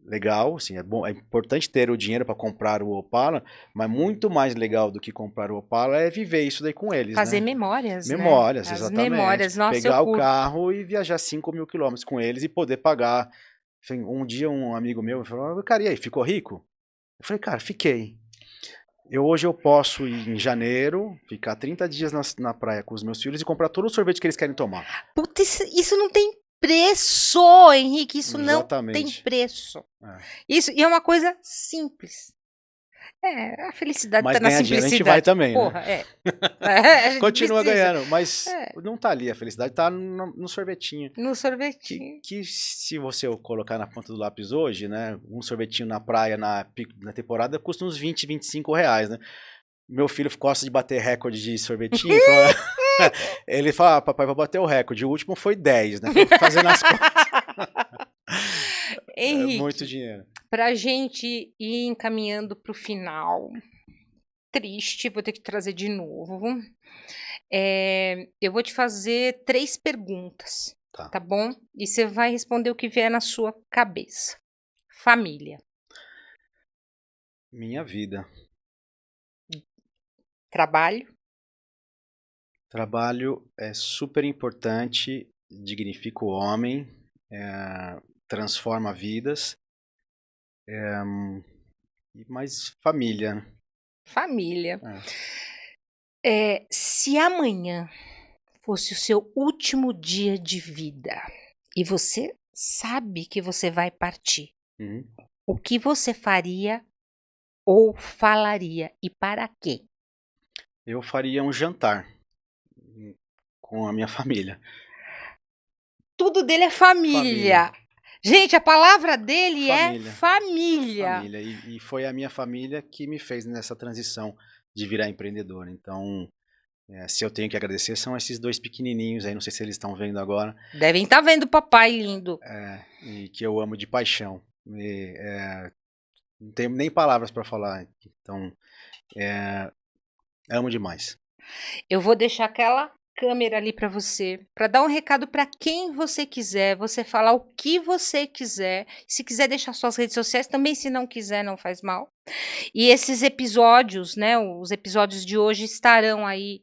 legal, assim, é bom, é importante ter o dinheiro para comprar o Opala, mas muito mais legal do que comprar o Opala é viver isso daí com eles, fazer né? memórias, Memórias, né? exatamente. Memórias, nossa, pegar o carro e viajar 5.000 quilômetros com eles e poder pagar. Assim, um dia um amigo meu falou, cara, e aí, ficou rico? Eu falei, cara, fiquei. Hoje eu posso ir em janeiro, ficar 30 dias na praia com os meus filhos e comprar todo o sorvete que eles querem tomar. Puta, isso não tem preço, Henrique. Isso não tem Exatamente. preço. É. Isso, e é uma coisa simples. A felicidade Mas tá na ganhar dinheiro a gente simplicidade. vai também, né? Porra, a gente Continua precisa. ganhando, mas É. não tá ali. A felicidade tá no sorvetinho. No sorvetinho. Que se você colocar na ponta do lápis hoje, né? Um sorvetinho na praia na temporada custa uns 20, 25 reais, né? Meu filho gosta de bater recorde de sorvetinho. Ele fala, papai, vou bater o recorde. O último foi 10, né? Foi fazendo as contas. É Henrique, muito dinheiro. pra gente ir encaminhando pro final, triste, vou ter que trazer de novo. Eu vou te fazer 3 perguntas, Tá. bom? E você vai responder o que vier na sua cabeça. Família, Minha vida. trabalho, Trabalho é super importante, dignifica o homem, transforma vidas, mas família, né? família. É. Se amanhã fosse o seu último dia de vida e você sabe que você vai partir, Uhum. o que você faria ou falaria e para quê? Eu faria um jantar com a minha família. Tudo dele é família. Gente, a palavra dele Família. é família. Família. E foi a minha família que me fez nessa transição de virar empreendedor. Então, se eu tenho que agradecer, são esses 2 pequenininhos aí, não sei se eles estão vendo agora, Devem estar vendo o papai lindo. e que eu amo de paixão. Não tenho nem palavras para falar. Então, amo demais. Eu vou deixar aquela câmera ali para você, para dar um recado para quem você quiser, você falar o que você quiser. Se quiser deixar suas redes sociais, também se não quiser, não faz mal. E esses episódios, né, os episódios de hoje estarão aí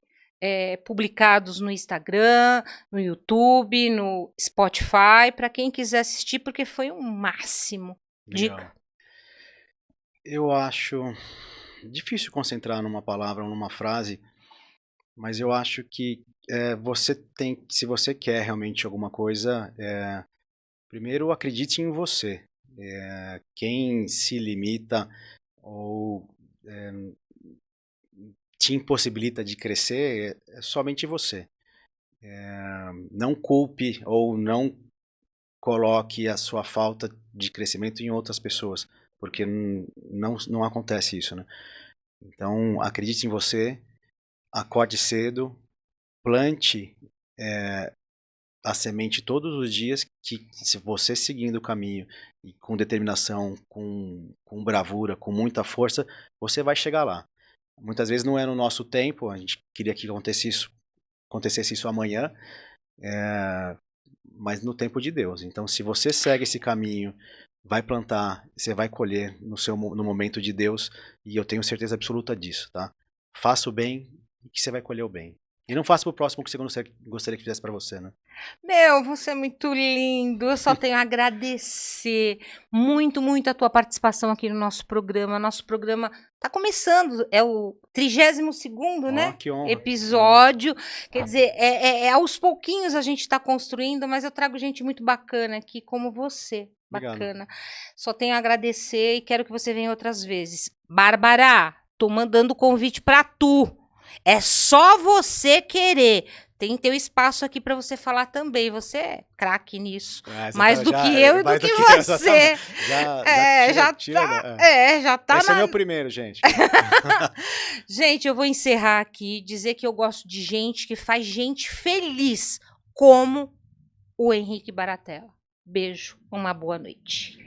publicados no Instagram, no YouTube, no Spotify, para quem quiser assistir, porque foi o máximo. Legal. Dica. Eu acho difícil concentrar numa palavra ou numa frase, mas eu acho que se você quer realmente alguma coisa, primeiro acredite em você. Quem se limita ou te impossibilita de crescer é somente você. Não culpe ou não coloque a sua falta de crescimento em outras pessoas, porque não acontece isso, né? Então, acredite em você, acorde cedo, plante a semente todos os dias, que se você seguindo o caminho e com determinação, com bravura, com muita força, você vai chegar lá. Muitas vezes não é no nosso tempo, a gente queria que acontecesse isso amanhã, mas no tempo de Deus. Então, se você segue esse caminho, vai plantar, você vai colher no momento de Deus, e eu tenho certeza absoluta disso, tá? Faça o bem e que você vai colher o bem. E não faça pro próximo o que você gostaria que fizesse pra você, né? Meu, você é muito lindo. Eu só tenho a agradecer muito, muito a tua participação aqui no nosso programa. Nosso programa tá começando, é o 32º, né? Que honra. Episódio. Quer dizer, aos pouquinhos a gente tá construindo, mas eu trago gente muito bacana aqui, como você. Obrigado. Bacana. Só tenho a agradecer e quero que você venha outras vezes. Bárbara, tô mandando convite pra tu. É só você querer. Tem teu espaço aqui para você falar também. Você é craque nisso. Mais do que eu e do que você. Já tá. Esse é meu primeiro, gente. Gente, eu vou encerrar aqui, dizer que eu gosto de gente que faz gente feliz, como o Henrique Baratella. Beijo, uma boa noite.